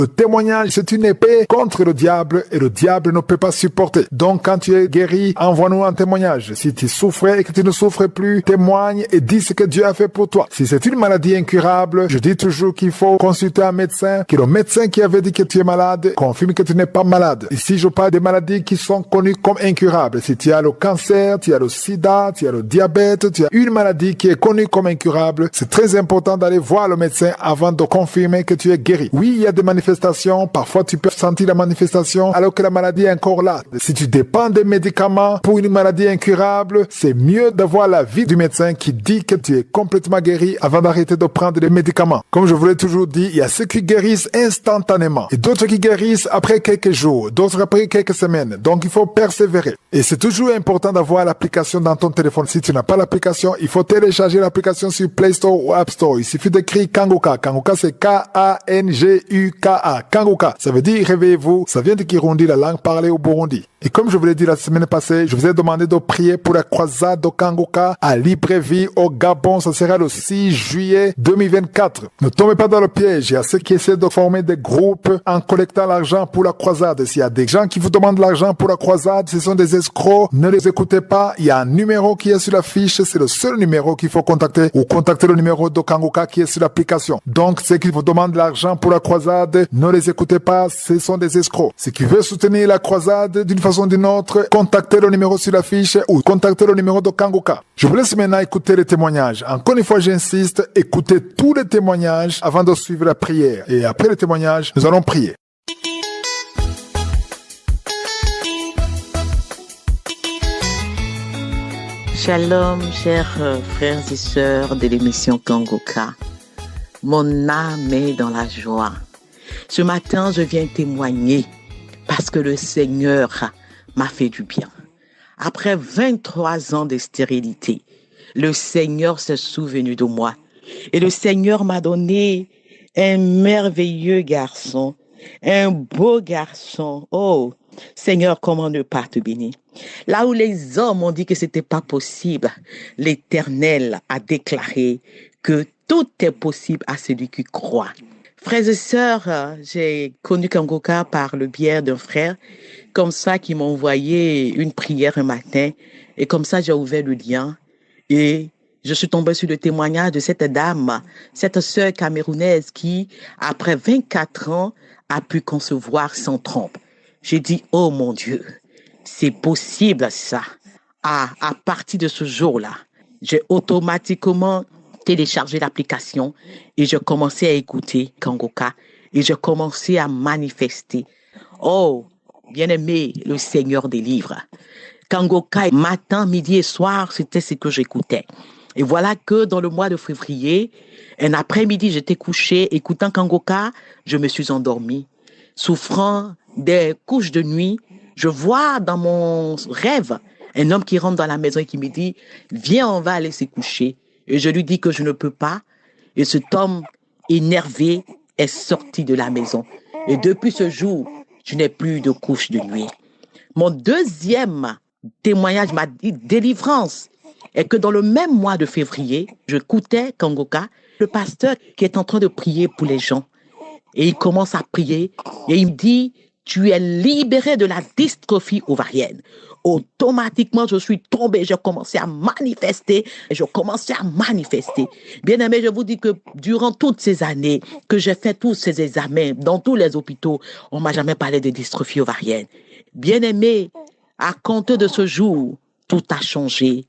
Le témoignage, c'est une épée contre le diable et le diable ne peut pas supporter. Donc, quand tu es guéri, envoie-nous un témoignage. Si tu souffrais et que tu ne souffres plus, témoigne et dis ce que Dieu a fait pour toi. Si c'est une maladie incurable, je dis toujours qu'il faut consulter un médecin, que le médecin qui avait dit que tu es malade confirme que tu n'es pas malade. Ici, je parle des maladies qui sont connues comme incurables. Si tu as le cancer, tu as le sida, tu as le diabète, tu as une maladie qui est connue comme incurable, c'est très important d'aller voir le médecin avant de confirmer que tu es guéri. Oui, il y a des manifestations. Parfois, tu peux sentir la manifestation alors que la maladie est encore là. Si tu dépends des médicaments pour une maladie incurable, c'est mieux d'avoir l'avis du médecin qui dit que tu es complètement guéri avant d'arrêter de prendre des médicaments. Comme je vous l'ai toujours dit, il y a ceux qui guérissent instantanément et d'autres qui guérissent après quelques jours, d'autres après quelques semaines. Donc, il faut persévérer. Et c'est toujours important d'avoir l'application dans ton téléphone. Si tu n'as pas l'application, il faut télécharger l'application sur Play Store ou App Store. Il suffit d'écrire Kanguka. Kanguka, c'est K-A-N-G-U-K-A. Kanguka. Ça veut dire réveillez-vous. Ça vient de Kirundi, la langue parlée au Burundi. Et comme je vous l'ai dit la semaine passée, je vous ai demandé de prier pour la croisade de Kanguka à Libreville au Gabon. Ça sera le 6 juillet 2024. Ne tombez pas dans le piège. Il y a ceux qui essaient de former des groupes en collectant l'argent pour la croisade. S'il y a des gens qui vous demandent l'argent pour la croisade, ce sont des escrocs. Ne les écoutez pas. Il y a un numéro qui est sur la fiche. C'est le seul numéro qu'il faut contacter ou contacter le numéro de Kanguka qui est sur l'application. Donc, ceux qui vous demandent l'argent pour la croisade, ne les écoutez pas. Ce sont des escrocs. Ceux qui veulent soutenir la croisade d'une façon ou d'une autre, contactez le numéro sur la fiche ou contactez le numéro de Kanguka. Je vous laisse maintenant écouter les témoignages. Encore une fois, j'insiste, écoutez tous les témoignages avant de suivre la prière. Et après les témoignages, nous allons prier. Shalom, chers frères et sœurs de l'émission Kanguka. Mon âme est dans la joie. Ce matin, je viens témoigner parce que le Seigneur m'a fait du bien. Après 23 ans de stérilité, le Seigneur s'est souvenu de moi. Et le Seigneur m'a donné un merveilleux garçon, un beau garçon. Oh, Seigneur, comment ne pas te bénir? Là où les hommes ont dit que c'était pas possible, l'Éternel a déclaré que tout est possible à celui qui croit. Frères et sœurs, j'ai connu Kanguka par le biais d'un frère, comme ça, qui m'a envoyé une prière un matin, et comme ça, j'ai ouvert le lien, et je suis tombée sur le témoignage de cette dame, cette sœur camerounaise qui, après 24 ans, a pu concevoir sans trompe. J'ai dit, oh mon Dieu, c'est possible ça. À partir de ce jour-là, j'ai automatiquement téléchargé l'application et je commençais à écouter Kanguka et je commençais à manifester. Oh, bien-aimé, le Seigneur délivre. Kanguka, matin, midi et soir, c'était ce que j'écoutais. Et voilà que dans le mois de février, un après-midi, j'étais couchée, écoutant Kanguka, je me suis endormie. Souffrant des couches de nuit, je vois dans mon rêve un homme qui rentre dans la maison et qui me dit « Viens, on va aller se coucher ». Et je lui dis que je ne peux pas. Et cet homme énervé est sorti de la maison. Et depuis ce jour, je n'ai plus de couche de nuit. Mon deuxième témoignage m'a dit délivrance. Et que dans le même mois de février, je écoutais Kanguka, le pasteur qui est en train de prier pour les gens. Et il commence à prier et il me dit, tu es libéré de la dystrophie ovarienne. Automatiquement, je suis tombée, j'ai commencé à manifester et je commençais à manifester. Bien aimé, je vous dis que durant toutes ces années que j'ai fait tous ces examens dans tous les hôpitaux, on m'a jamais parlé de dystrophie ovarienne. Bien aimé, à compter de ce jour, tout a changé.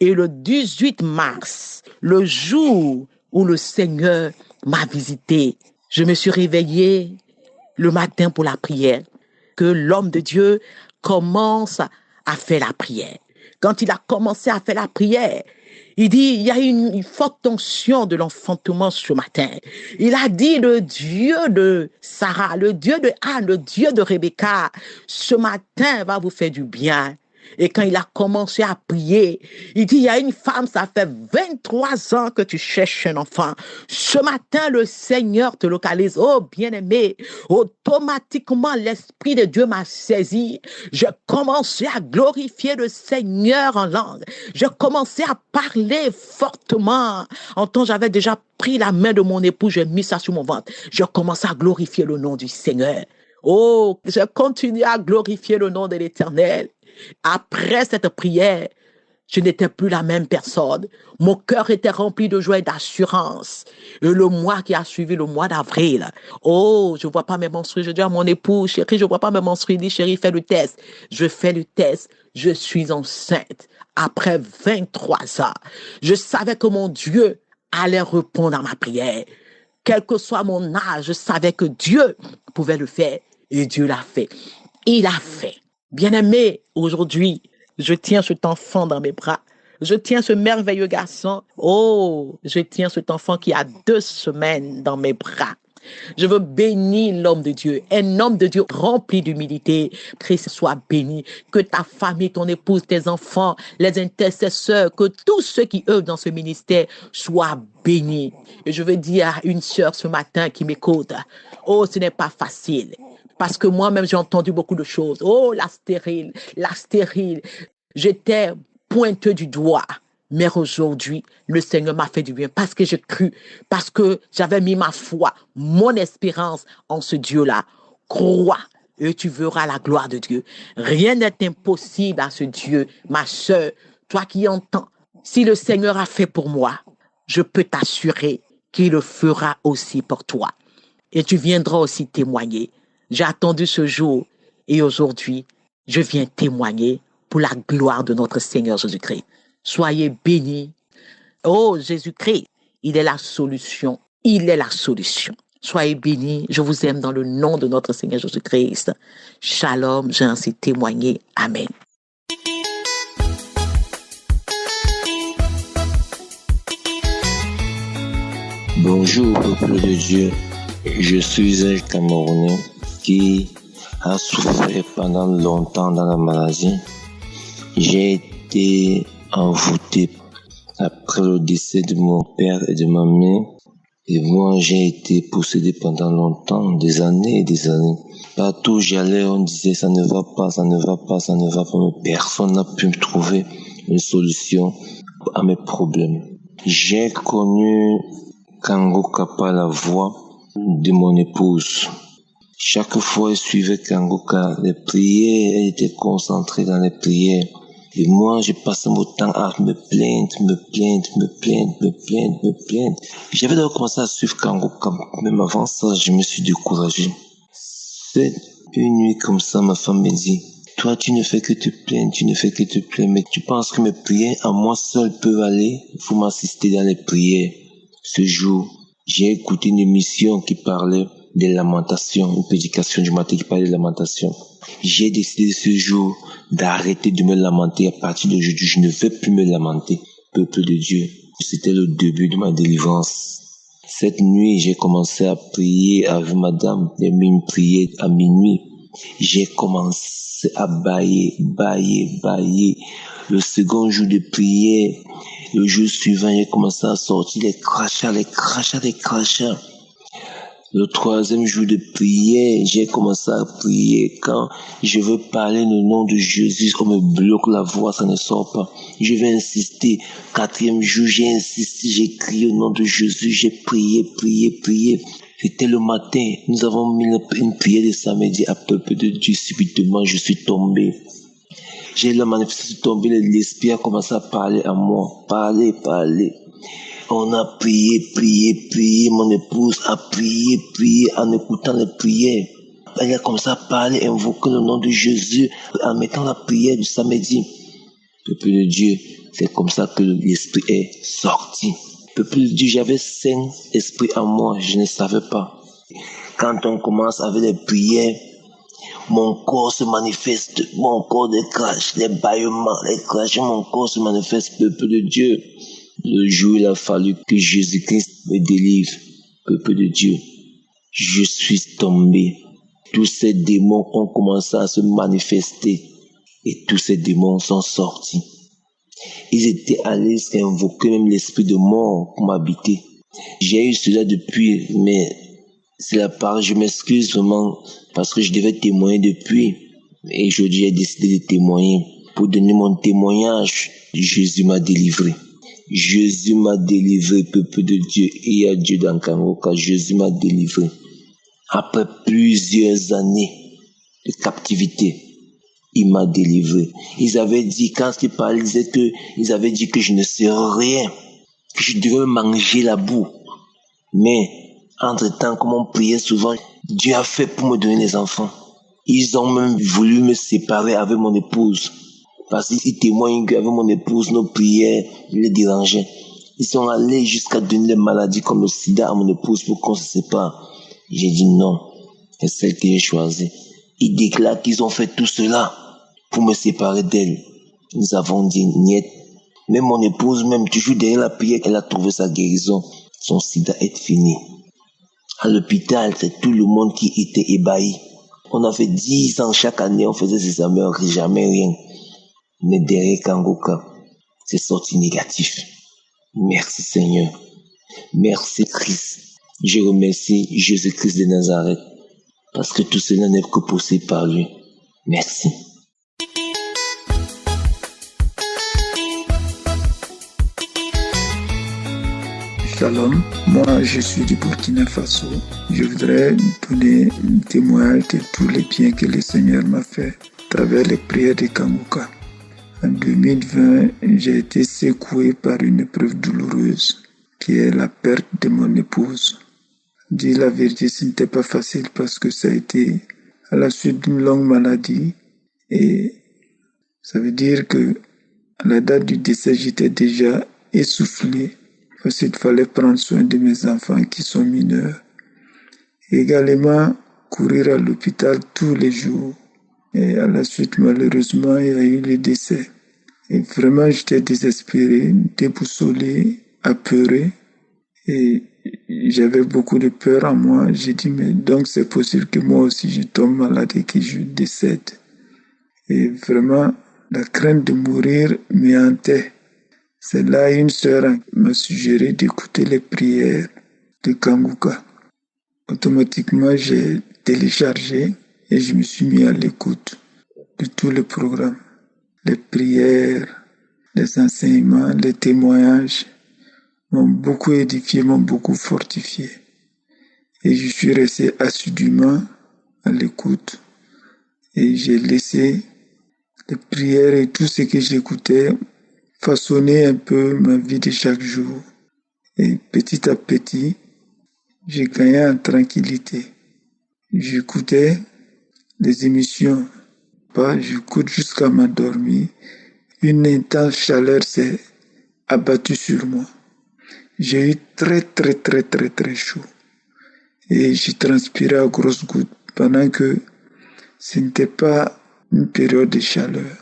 Et le 18 mars, le jour où le Seigneur m'a visité, je me suis réveillée le matin pour la prière, que l'homme de Dieu commence à faire la prière. Quand il a commencé à faire la prière, il dit, il y a une forte tension de l'enfantement ce matin. Il a dit, le Dieu de Sarah, le Dieu de Anne, le Dieu de Rebecca, ce matin va vous faire du bien. Et quand il a commencé à prier, il dit, il y a une femme, ça fait 23 ans que tu cherches un enfant. Ce matin, le Seigneur te localise. Oh, bien-aimé, automatiquement, l'Esprit de Dieu m'a saisi. Je commençais à glorifier le Seigneur en langue. Je commençais à parler fortement. En temps, j'avais déjà pris la main de mon époux, j'ai mis ça sur mon ventre. Je commençais à glorifier le nom du Seigneur. Oh, je continue à glorifier le nom de l'Éternel. Après cette prière, je n'étais plus la même personne. Mon cœur était rempli de joie et d'assurance. Et le mois qui a suivi, le mois d'avril, oh, je ne vois pas mes menstrues. Je dis à mon époux, chérie, je ne vois pas mes menstrues. Il dit, chérie, fais le test. Je fais le test. Je suis enceinte. Après 23 ans, je savais que mon Dieu allait répondre à ma prière. Quel que soit mon âge, je savais que Dieu pouvait le faire. Et Dieu l'a fait. Il a fait. Bien-aimé, aujourd'hui, je tiens cet enfant dans mes bras. Je tiens ce merveilleux garçon. Oh, je tiens cet enfant qui a 2 semaines dans mes bras. Je veux bénir l'homme de Dieu, un homme de Dieu rempli d'humilité. Christ soit béni. Que ta famille, ton épouse, tes enfants, les intercesseurs, que tous ceux qui œuvrent dans ce ministère soient bénis. Et je veux dire à une sœur ce matin qui m'écoute, oh, ce n'est pas facile. Parce que moi-même, j'ai entendu beaucoup de choses. Oh, la stérile, la stérile. J'étais pointeux du doigt. Mais aujourd'hui, le Seigneur m'a fait du bien parce que j'ai cru, parce que j'avais mis ma foi, mon espérance en ce Dieu-là. Crois et tu verras la gloire de Dieu. Rien n'est impossible à ce Dieu. Ma sœur, toi qui entends, si le Seigneur a fait pour moi, je peux t'assurer qu'il le fera aussi pour toi. Et tu viendras aussi témoigner. J'ai attendu ce jour et aujourd'hui, je viens témoigner pour la gloire de notre Seigneur Jésus-Christ. Soyez bénis. Oh, Jésus-Christ, il est la solution. Il est la solution. Soyez bénis. Je vous aime dans le nom de notre Seigneur Jésus-Christ. Shalom, j'ai ainsi témoigné. Amen. Bonjour, peuple de Dieu. Je suis un Camerounais qui a souffert pendant longtemps dans la maladie. J'ai été envoûté après le décès de mon père et de ma mère. Et moi, j'ai été possédé pendant longtemps, des années et des années. Partout où j'allais, on disait ça ne va pas, ça ne va pas, ça ne va pas. Mais personne n'a pu me trouver une solution à mes problèmes. J'ai connu Kango Kappa, la voix de mon épouse. Chaque fois, elle suivait Kango Kappa. Les prières, elle était concentrée dans les prières. Et moi, je passais mon temps à me plaindre. J'avais donc commencé à suivre Kango Kappa. Même avant ça, je me suis découragé. C'est une nuit comme ça, ma femme me dit, toi, tu ne fais que te plaindre, mais tu penses que mes prières à moi seul peuvent aller? Il faut m'assister dans les prières. Ce jour, j'ai écouté une émission qui parlait des lamentations, une prédication du matin qui parlait des lamentations. J'ai décidé ce jour d'arrêter de me lamenter. À partir d'aujourd'hui, je ne vais plus me lamenter. Peuple de Dieu, c'était le début de ma délivrance. Cette nuit, j'ai commencé à prier avec madame. J'ai mis une prière à minuit. J'ai commencé à bailler. Le second jour de prière, le jour suivant, j'ai commencé à sortir les crachats. Le troisième jour de prière, j'ai commencé à prier. Quand je veux parler le nom de Jésus, on me bloque la voix, ça ne sort pas. Je vais insister. Quatrième jour, j'ai insisté, j'ai crié au nom de Jésus, j'ai prié. C'était le matin. Nous avons mis une prière de samedi à peuple de Dieu. Subitement, je suis tombé. J'ai la manifestation tombée, l'esprit a commencé à parler à moi. Parler. On a prié, mon épouse a prié en écoutant les prières. Elle a commencé à parler, invoquer le nom de Jésus en mettant la prière du samedi. Peuple de Dieu, c'est comme ça que l'esprit est sorti. Peuple de Dieu, j'avais 5 esprits en moi, je ne savais pas. Quand on commence avec les prières, mon corps se manifeste, mon corps déclenche, les bâillements, les crachements, mon corps se manifeste, peuple de Dieu. Le jour, il a fallu que Jésus-Christ me délivre, peuple de Dieu. Je suis tombé. Tous ces démons ont commencé à se manifester. et tous ces démons sont sortis. Ils étaient allés jusqu'à invoquer même l'esprit de mort pour m'habiter. J'ai eu cela depuis, mais c'est la part, je m'excuse vraiment parce que je devais témoigner depuis. Et aujourd'hui, j'ai décidé de témoigner. Pour donner mon témoignage, Jésus m'a délivré. Jésus m'a délivré, peuple de Dieu. Et il y a Dieu dans Kangoka. Jésus m'a délivré. Après plusieurs années de captivité, il m'a délivré. Ils avaient dit, quand ils parlaient, ils avaient dit que je ne sais rien, que je devais manger la boue. Mais, entre-temps, comme on priait souvent, Dieu a fait pour me donner les enfants. Ils ont même voulu me séparer avec mon épouse. Parce qu'ils témoignent qu'avec mon épouse, nos prières les dérangeaient. Ils sont allés jusqu'à donner les maladies comme le sida à mon épouse pour qu'on se sépare. J'ai dit non, c'est celle que j'ai choisie. Ils déclarent qu'ils ont fait tout cela pour me séparer d'elle. Nous avons dit niet. Même mon épouse, même toujours derrière la prière, elle a trouvé sa guérison. Son sida est fini. À l'hôpital, c'est tout le monde qui était ébahi. On a fait 10 ans chaque année, on faisait des examens, jamais rien. Mais derrière Kangoka, c'est sorti négatif. Merci Seigneur. Merci Christ. Je remercie Jésus-Christ de Nazareth. Parce que tout cela n'est que possible par lui. Merci. Shalom, moi je suis du Burkina Faso. Je voudrais donner un témoignage de tous les biens que le Seigneur m'a fait à travers les prières de Kangoka. En 2020, j'ai été secoué par une épreuve douloureuse qui est la perte de mon épouse. Dire la vérité, ce n'était pas facile parce que ça a été à la suite d'une longue maladie et ça veut dire que à la date du décès, j'étais déjà essoufflé parce qu'il fallait prendre soin de mes enfants qui sont mineurs. Et également, courir à l'hôpital tous les jours. Et à la suite, malheureusement, il y a eu le décès. Et vraiment, j'étais désespéré, déboussolé, apeuré. Et j'avais beaucoup de peur en moi. J'ai dit, mais donc c'est possible que moi aussi je tombe malade et que je décède. Et vraiment, la crainte de mourir me hantait. C'est là une sœur m'a suggéré d'écouter les prières de Kangoka. Automatiquement, j'ai téléchargé et je me suis mis à l'écoute de tous les programmes. Les prières, les enseignements, les témoignages m'ont beaucoup édifié, m'ont beaucoup fortifié. Et je suis resté assidûment à l'écoute. Et j'ai laissé les prières et tout ce que j'écoutais façonner un peu ma vie de chaque jour. Et petit à petit, j'ai gagné en tranquillité. J'écoutais les émissions. J'écoute jusqu'à m'endormir. Une intense chaleur s'est abattue sur moi. J'ai eu très chaud. Et j'ai transpiré à grosses gouttes pendant que ce n'était pas une période de chaleur.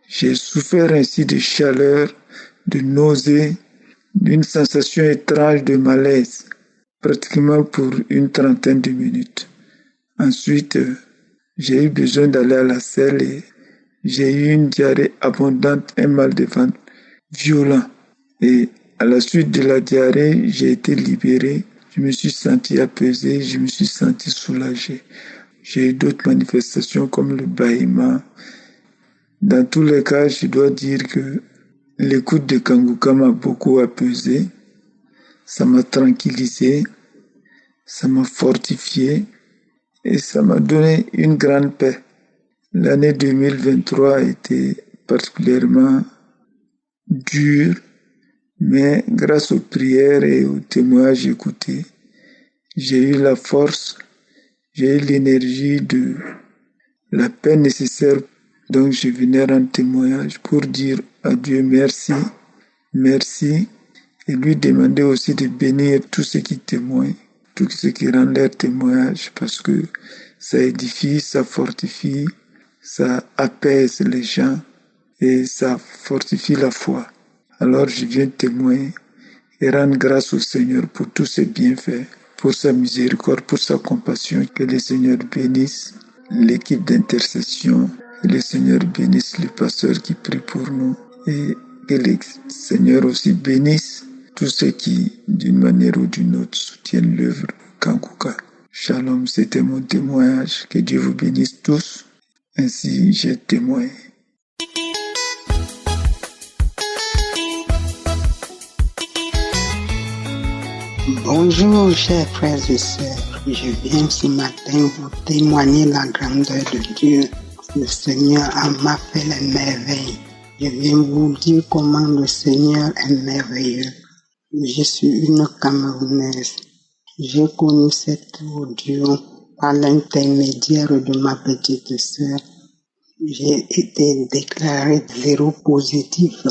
J'ai souffert ainsi de chaleur, de nausées, d'une sensation étrange de malaise, pratiquement pour une trentaine de minutes. Ensuite, j'ai eu besoin d'aller à la selle et j'ai eu une diarrhée abondante, un mal de ventre violent. Et à la suite de la diarrhée, j'ai été libéré. Je me suis senti apaisé, je me suis senti soulagé. J'ai eu d'autres manifestations comme le bâillement. Dans tous les cas, je dois dire que l'écoute de Kangoka m'a beaucoup apaisé. Ça m'a tranquillisé, ça m'a fortifié et ça m'a donné une grande paix. L'année 2023 a été particulièrement dure, mais grâce aux prières et aux témoignages écoutés, j'ai eu la force, j'ai eu l'énergie de la paix nécessaire. Donc je venais rendre témoignage pour dire à Dieu merci, et lui demander aussi de bénir tous ceux qui témoignent, tous ceux qui rendent leur témoignage, parce que ça édifie, ça fortifie, ça apaise les gens et ça fortifie la foi. Alors je viens témoigner et rendre grâce au Seigneur pour tous ses bienfaits, pour sa miséricorde, pour sa compassion. Que le Seigneur bénisse l'équipe d'intercession Que le Seigneur bénisse le pasteur qui prie pour nous et que le Seigneur aussi bénisse tous ceux qui, d'une manière ou d'une autre, soutiennent l'œuvre Kanguka. Shalom, c'était mon témoignage. Que Dieu vous bénisse tous. Ainsi, j'ai témoigné. Bonjour, chers frères et sœurs. Je viens ce matin vous témoigner la grandeur de Dieu. Le Seigneur m'a fait les merveilles. Je viens vous dire comment le Seigneur est merveilleux. Je suis une Camerounaise. J'ai connu cet audio par l'intermédiaire de ma petite sœur. J'ai été déclaré zéro positif.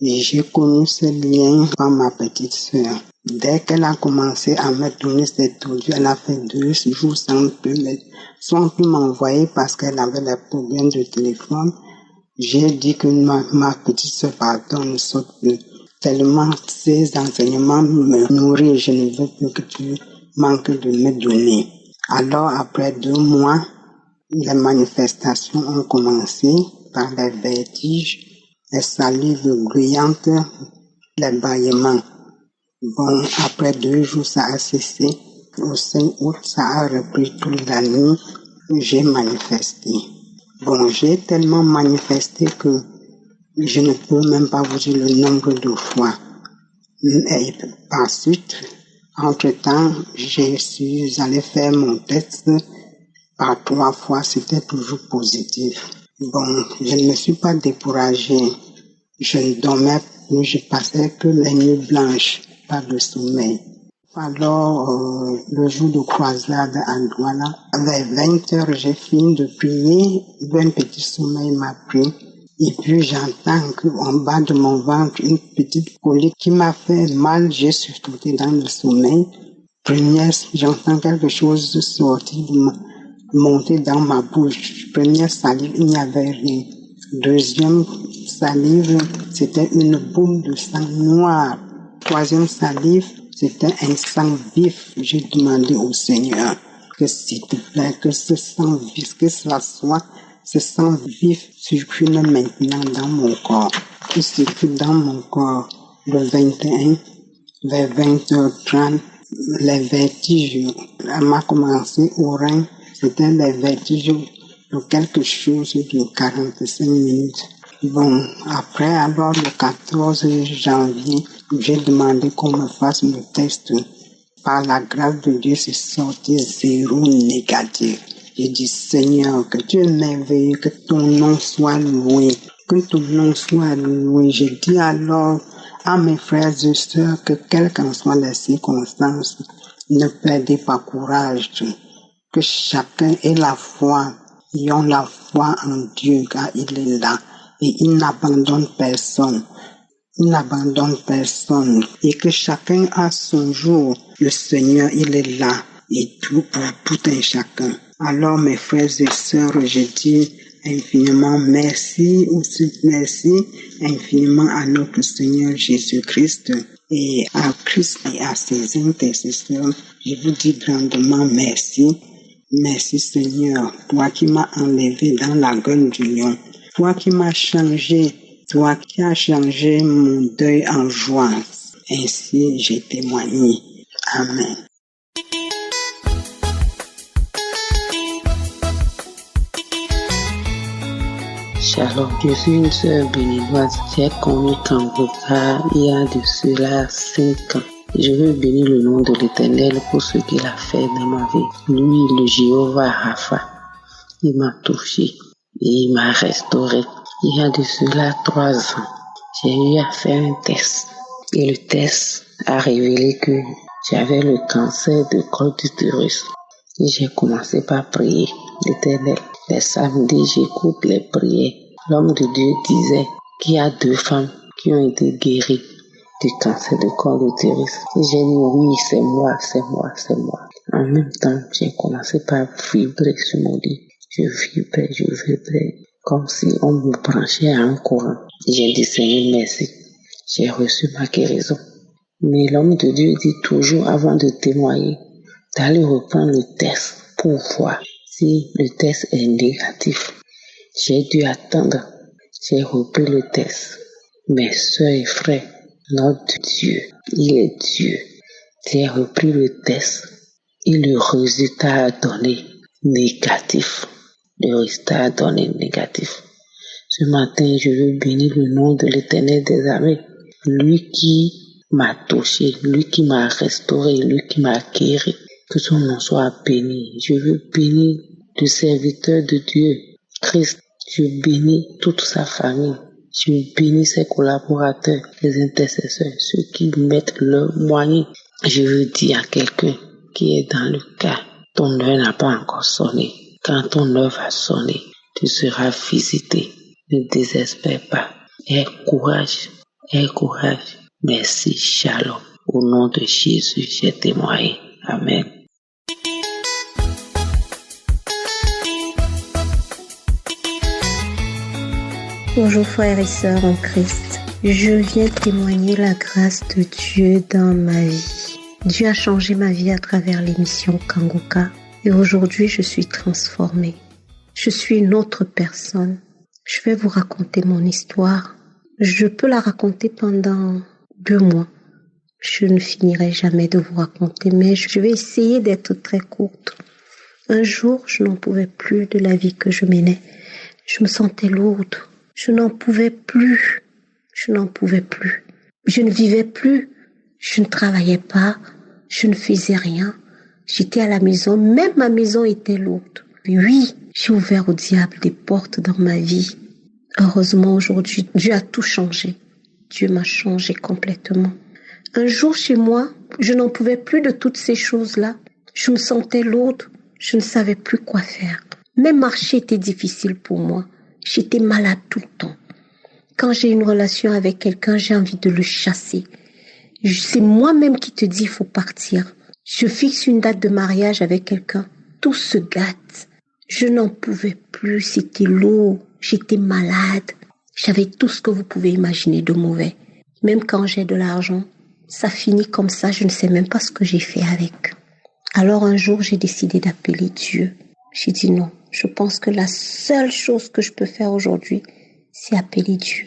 Et j'ai connu ce lien par ma petite sœur. Dès qu'elle a commencé à me donner cet audio, elle a fait 2 jours sans plus m'envoyer parce qu'elle avait des problèmes de téléphone. J'ai dit que ma petite sœur, pardon, ne saute plus. Tellement ces enseignements me nourrissent, je ne veux plus que tu manques de me donner. Alors, après 2 mois, les manifestations ont commencé par les vertiges, les salives gruyantes, les bâillements. Bon, après 2 jours, ça a cessé. Au 5 août, ça a repris toute la nuit. J'ai manifesté. Bon, j'ai tellement manifesté que je ne peux même pas vous dire le nombre de fois. Et par suite, entre-temps, je suis allé faire mon test. Par 3 fois, c'était toujours positif. Bon, je ne me suis pas découragée. Je ne dormais plus, je passais que les nuits blanches, pas de sommeil. Alors, le jour de croisade à Douala, vers 20h, j'ai fini de prier, un petit sommeil m'a pris. Et puis j'entends qu'en bas de mon ventre, une petite colique qui m'a fait mal, j'ai sauté dans le sommeil. Première, j'entends quelque chose sortir, monter dans ma bouche. Première salive, il n'y avait rien. Deuxième salive, c'était une boule de sang noir. Troisième salive, c'était un sang vif. J'ai demandé au Seigneur que s'il te plaît, que ce sang vif, que cela soit, ce sang vif circule maintenant dans mon corps. Il circule dans mon corps le 21, vers 20h30, les vertiges. Elle m'a commencé au rein, c'était les vertiges de quelque chose de 45 minutes. Bon, après, alors le 14 janvier, j'ai demandé qu'on me fasse le test. Par la grâce de Dieu, c'est sorti 0 négatif. J'ai dit, Seigneur, que tu es merveilleux, que ton nom soit loué, que ton nom soit loué. J'ai dit alors à mes frères et sœurs que quelles qu'en soient les circonstances, ne perdez pas courage, que chacun ait la foi, ayons la foi en Dieu, car il est là. Et il n'abandonne personne. Il n'abandonne personne. Et que chacun a son jour. Le Seigneur, il est là. Et tout pour tout un chacun. Alors, mes frères et sœurs, je dis infiniment merci, aussi merci infiniment à notre Seigneur Jésus-Christ et à Christ et à ses intercesseurs. Je vous dis grandement merci. Merci Seigneur, toi qui m'as enlevé dans la gueule du lion. Toi qui m'as changé, toi qui as changé mon deuil en joie. Ainsi j'ai témoigné. Amen. Shalom, je suis une sœur béninoise. J'ai connu Kanguka il y a de cela 5 ans. Je veux bénir le nom de l'Éternel pour ce qu'il a fait dans ma vie. Lui, le Jéhovah Rapha, il m'a touché et il m'a restauré. Il y a de cela 3 ans, j'ai eu à faire un test. Et le test a révélé que j'avais le cancer de col d'utérus. Et j'ai commencé par prier l'Éternel. Les samedis, j'écoute les prières. L'homme de Dieu disait qu'il y a 2 femmes qui ont été guéries du cancer de col d'utérus. Et j'ai dit oui, c'est moi. En même temps, j'ai commencé par vibrer sur mon lit. Je vibrais, comme si on me branchait à un courant. J'ai dit Seigneur, merci. J'ai reçu ma guérison. Mais l'homme de Dieu dit toujours avant de témoigner, d'aller reprendre le test pour voir si le test est négatif. J'ai dû attendre. J'ai repris le test. Mes sœurs et frères, notre Dieu, il est Dieu. J'ai repris le test et le résultat a donné négatif. Le résultat a donné négatif. Ce matin, je veux bénir le nom de l'Éternel des armées. Lui qui m'a touché, lui qui m'a restauré, lui qui m'a guéri. Que son nom soit béni. Je veux bénir le serviteur de Dieu, Christ. Je bénis toute sa famille. Je bénis ses collaborateurs, les intercesseurs, ceux qui mettent leurs moyens. Je veux dire à quelqu'un qui est dans le cas, ton heure n'a pas encore sonné. Quand ton heure va sonner, tu seras visité. Ne désespère pas. Aie courage. Aie courage. Merci, shalom. Au nom de Jésus, j'ai témoigné. Amen. Bonjour frères et sœurs en Christ. Je viens témoigner la grâce de Dieu dans ma vie. Dieu a changé ma vie à travers l'émission Kangoka et aujourd'hui je suis transformée. Je suis une autre personne. Je vais vous raconter mon histoire. Je peux la raconter pendant 2 mois. Je ne finirai jamais de vous raconter, mais je vais essayer d'être très courte. Un jour, je n'en pouvais plus de la vie que je menais. Je me sentais lourde. Je n'en pouvais plus. Je n'en pouvais plus. Je ne vivais plus. Je ne travaillais pas. Je ne faisais rien. J'étais à la maison. Même ma maison était lourde. Oui, j'ai ouvert au diable des portes dans ma vie. Heureusement, aujourd'hui, Dieu a tout changé. Dieu m'a changé complètement. Un jour, chez moi, je n'en pouvais plus de toutes ces choses-là. Je me sentais lourde. Je ne savais plus quoi faire. Même marcher était difficile pour moi. J'étais malade tout le temps. Quand j'ai une relation avec quelqu'un, j'ai envie de le chasser. C'est moi-même qui te dis, il faut partir. Je fixe une date de mariage avec quelqu'un. Tout se gâte. Je n'en pouvais plus. C'était lourd. J'étais malade. J'avais tout ce que vous pouvez imaginer de mauvais. Même quand j'ai de l'argent, ça finit comme ça. Je ne sais même pas ce que j'ai fait avec. Alors un jour, j'ai décidé d'appeler Dieu. J'ai dit non. Je pense que la seule chose que je peux faire aujourd'hui, c'est appeler Dieu.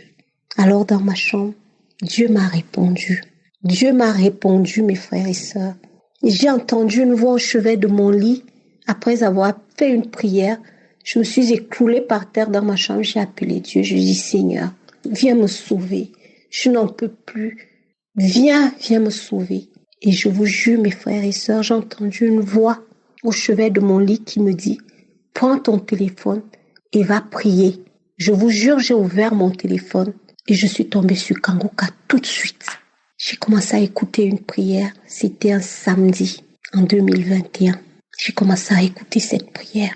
Alors dans ma chambre, Dieu m'a répondu. Dieu m'a répondu, mes frères et sœurs. J'ai entendu une voix au chevet de mon lit. Après avoir fait une prière, je me suis écroulée par terre dans ma chambre. J'ai appelé Dieu. Je dis, Seigneur, viens me sauver. Je n'en peux plus. Viens me sauver. Et je vous jure, mes frères et sœurs, j'ai entendu une voix au chevet de mon lit qui me dit, prends ton téléphone et va prier. Je vous jure, j'ai ouvert mon téléphone et je suis tombée sur Kangoka tout de suite. J'ai commencé à écouter une prière. C'était un samedi en 2021. J'ai commencé à écouter cette prière.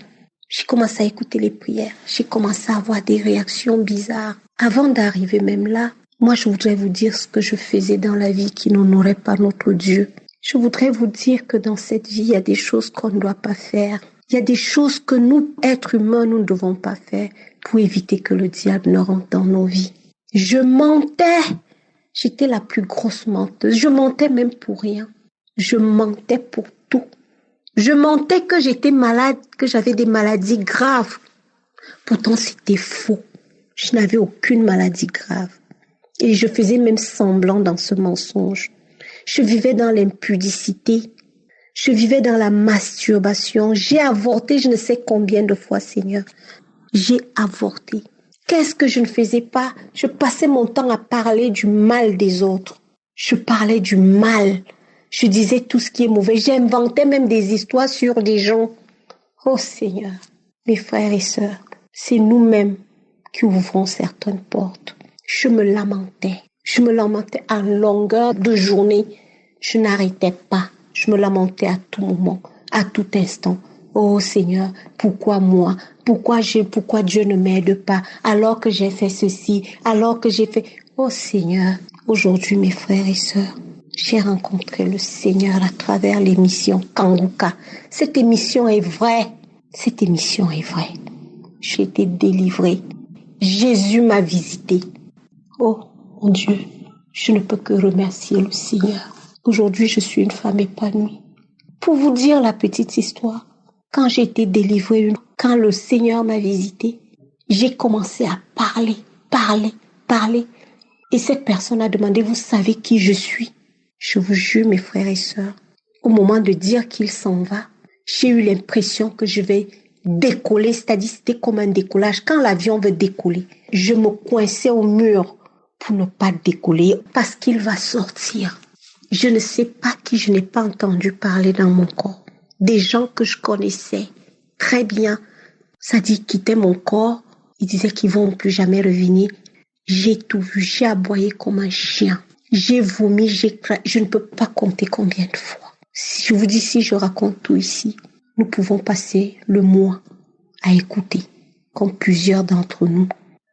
J'ai commencé à écouter les prières. J'ai commencé à avoir des réactions bizarres. Avant d'arriver même là, moi je voudrais vous dire ce que je faisais dans la vie qui n'honorait pas notre Dieu. Je voudrais vous dire que dans cette vie, il y a des choses qu'on ne doit pas faire. Il y a des choses que nous, êtres humains, nous ne devons pas faire pour éviter que le diable ne rentre dans nos vies. Je mentais. J'étais la plus grosse menteuse. Je mentais même pour rien. Je mentais pour tout. Je mentais que j'étais malade, que j'avais des maladies graves. Pourtant, c'était faux. Je n'avais aucune maladie grave. Et je faisais même semblant dans ce mensonge. Je vivais dans l'impudicité. Je vivais dans la masturbation. J'ai avorté je ne sais combien de fois, Seigneur. J'ai avorté. Qu'est-ce que je ne faisais pas? Je passais mon temps à parler du mal des autres. Je parlais du mal. Je disais tout ce qui est mauvais. J'inventais même des histoires sur des gens. Oh Seigneur, mes frères et sœurs, c'est nous-mêmes qui ouvrons certaines portes. Je me lamentais. Je me lamentais à longueur de journée. Je n'arrêtais pas. Je me lamentais à tout moment, à tout instant. Oh Seigneur, pourquoi moi? Pourquoi Dieu ne m'aide pas alors que j'ai fait ceci, alors que j'ai fait... Oh Seigneur, aujourd'hui mes frères et sœurs, j'ai rencontré le Seigneur à travers l'émission Kangoka. Cette émission est vraie. Cette émission est vraie. J'ai été délivrée. Jésus m'a visité. Oh mon Dieu, je ne peux que remercier le Seigneur. Aujourd'hui, je suis une femme épanouie. Pour vous dire la petite histoire, quand j'ai été délivrée, quand le Seigneur m'a visitée, J'ai commencé à parler. Et cette personne a demandé, vous savez qui je suis? Je vous jure, mes frères et sœurs, au moment de dire qu'il s'en va, j'ai eu l'impression que je vais décoller, c'est-à-dire c'était comme un décollage. Quand l'avion veut décoller, je me coinçais au mur pour ne pas décoller parce qu'il va sortir. Je ne sais pas qui je n'ai pas entendu parler dans mon corps. Des gens que je connaissais très bien, ça dit quitter mon corps, ils disaient qu'ils vont plus jamais revenir. J'ai tout vu, j'ai aboyé comme un chien. J'ai vomi, je ne peux pas compter combien de fois. Si je vous dis, si je raconte tout ici, nous pouvons passer le mois à écouter, comme plusieurs d'entre nous.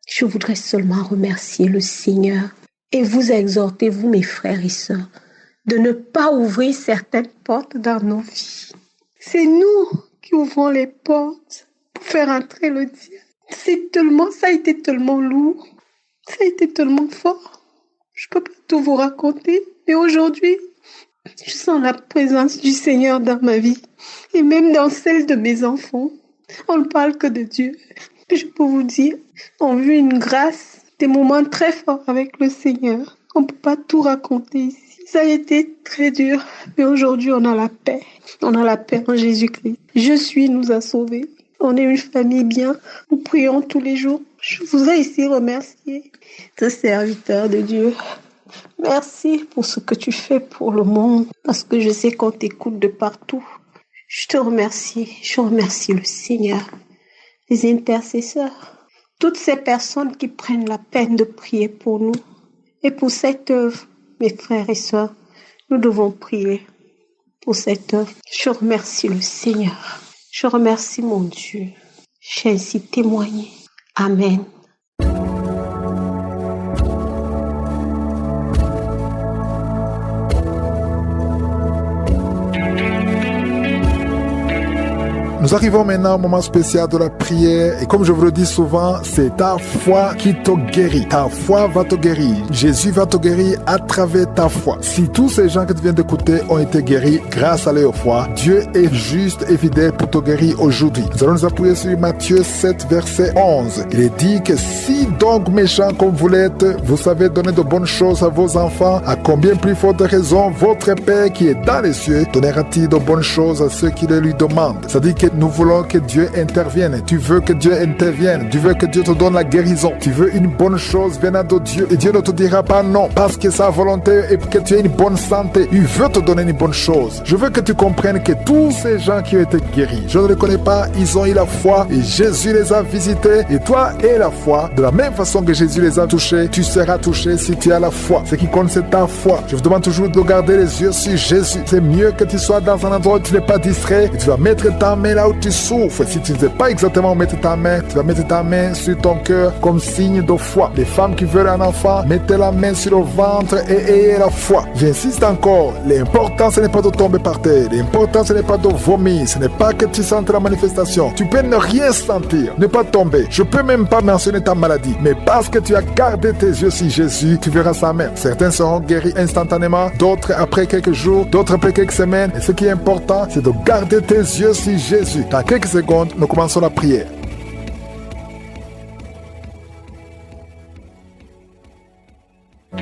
Je voudrais seulement remercier le Seigneur et vous exhorter, vous mes frères et sœurs, de ne pas ouvrir certaines portes dans nos vies. C'est nous qui ouvrons les portes pour faire entrer le diable. Ça a été tellement lourd, ça a été tellement fort. Je ne peux pas tout vous raconter, mais aujourd'hui, je sens la présence du Seigneur dans ma vie et même dans celle de mes enfants. On ne parle que de Dieu. Je peux vous dire, on vit une grâce, des moments très forts avec le Seigneur. On ne peut pas tout raconter ici. Ça a été très dur, mais aujourd'hui on a la paix. On a la paix en Jésus-Christ. Nous a sauvés. On est une famille bien. Nous prions tous les jours. Je voudrais ici remercier ce serviteur de Dieu. Merci pour ce que tu fais pour le monde, parce que je sais qu'on t'écoute de partout. Je te remercie. Je remercie le Seigneur, les intercesseurs, toutes ces personnes qui prennent la peine de prier pour nous. Et pour cette œuvre, mes frères et sœurs, nous devons prier pour cette œuvre. Je remercie le Seigneur. Je remercie mon Dieu. J'ai ainsi témoigné. Amen. Nous arrivons maintenant au moment spécial de la prière et comme je vous le dis souvent, c'est ta foi qui te guérit. Ta foi va te guérir. Jésus va te guérir à travers ta foi. Si tous ces gens que tu viens d'écouter ont été guéris grâce à leur foi, Dieu est juste et fidèle pour te guérir aujourd'hui. Nous allons nous appuyer sur Matthieu 7, verset 11. Il est dit que si donc méchants comme vous l'êtes, vous savez donner de bonnes choses à vos enfants, à combien plus forte raison votre Père qui est dans les cieux donnera-t-il de bonnes choses à ceux qui le lui demandent. C'est-à-dire que nous voulons que Dieu intervienne. Tu veux que Dieu intervienne. Tu veux que Dieu te donne la guérison. Tu veux une bonne chose venant de Dieu. Et Dieu ne te dira pas non parce que sa volonté est que tu aies une bonne santé. Il veut te donner une bonne chose. Je veux que tu comprennes que tous ces gens qui ont été guéris, je ne les connais pas, ils ont eu la foi et Jésus les a visités. Et toi et la foi, de la même façon que Jésus les a touchés, tu seras touché si tu as la foi. Ce qui compte, c'est ta foi. Je vous demande toujours de garder les yeux sur Jésus. C'est mieux que tu sois dans un endroit où tu n'es pas distrait et tu vas mettre ta main là où tu souffres. Si tu ne sais pas exactement où mettre ta main, tu vas mettre ta main sur ton cœur comme signe de foi. Les femmes qui veulent un enfant, mettez la main sur le ventre et ayez la foi. J'insiste encore, l'important ce n'est pas de tomber par terre, l'important ce n'est pas de vomir, ce n'est pas que tu sentes la manifestation. Tu peux ne rien sentir, ne pas tomber. Je peux même pas mentionner ta maladie, mais parce que tu as gardé tes yeux sur Jésus, tu verras sa main. Certains seront guéris instantanément, d'autres après quelques jours, d'autres après quelques semaines. Et ce qui est important, c'est de garder tes yeux sur Jésus. Dans quelques secondes, nous commençons la prière.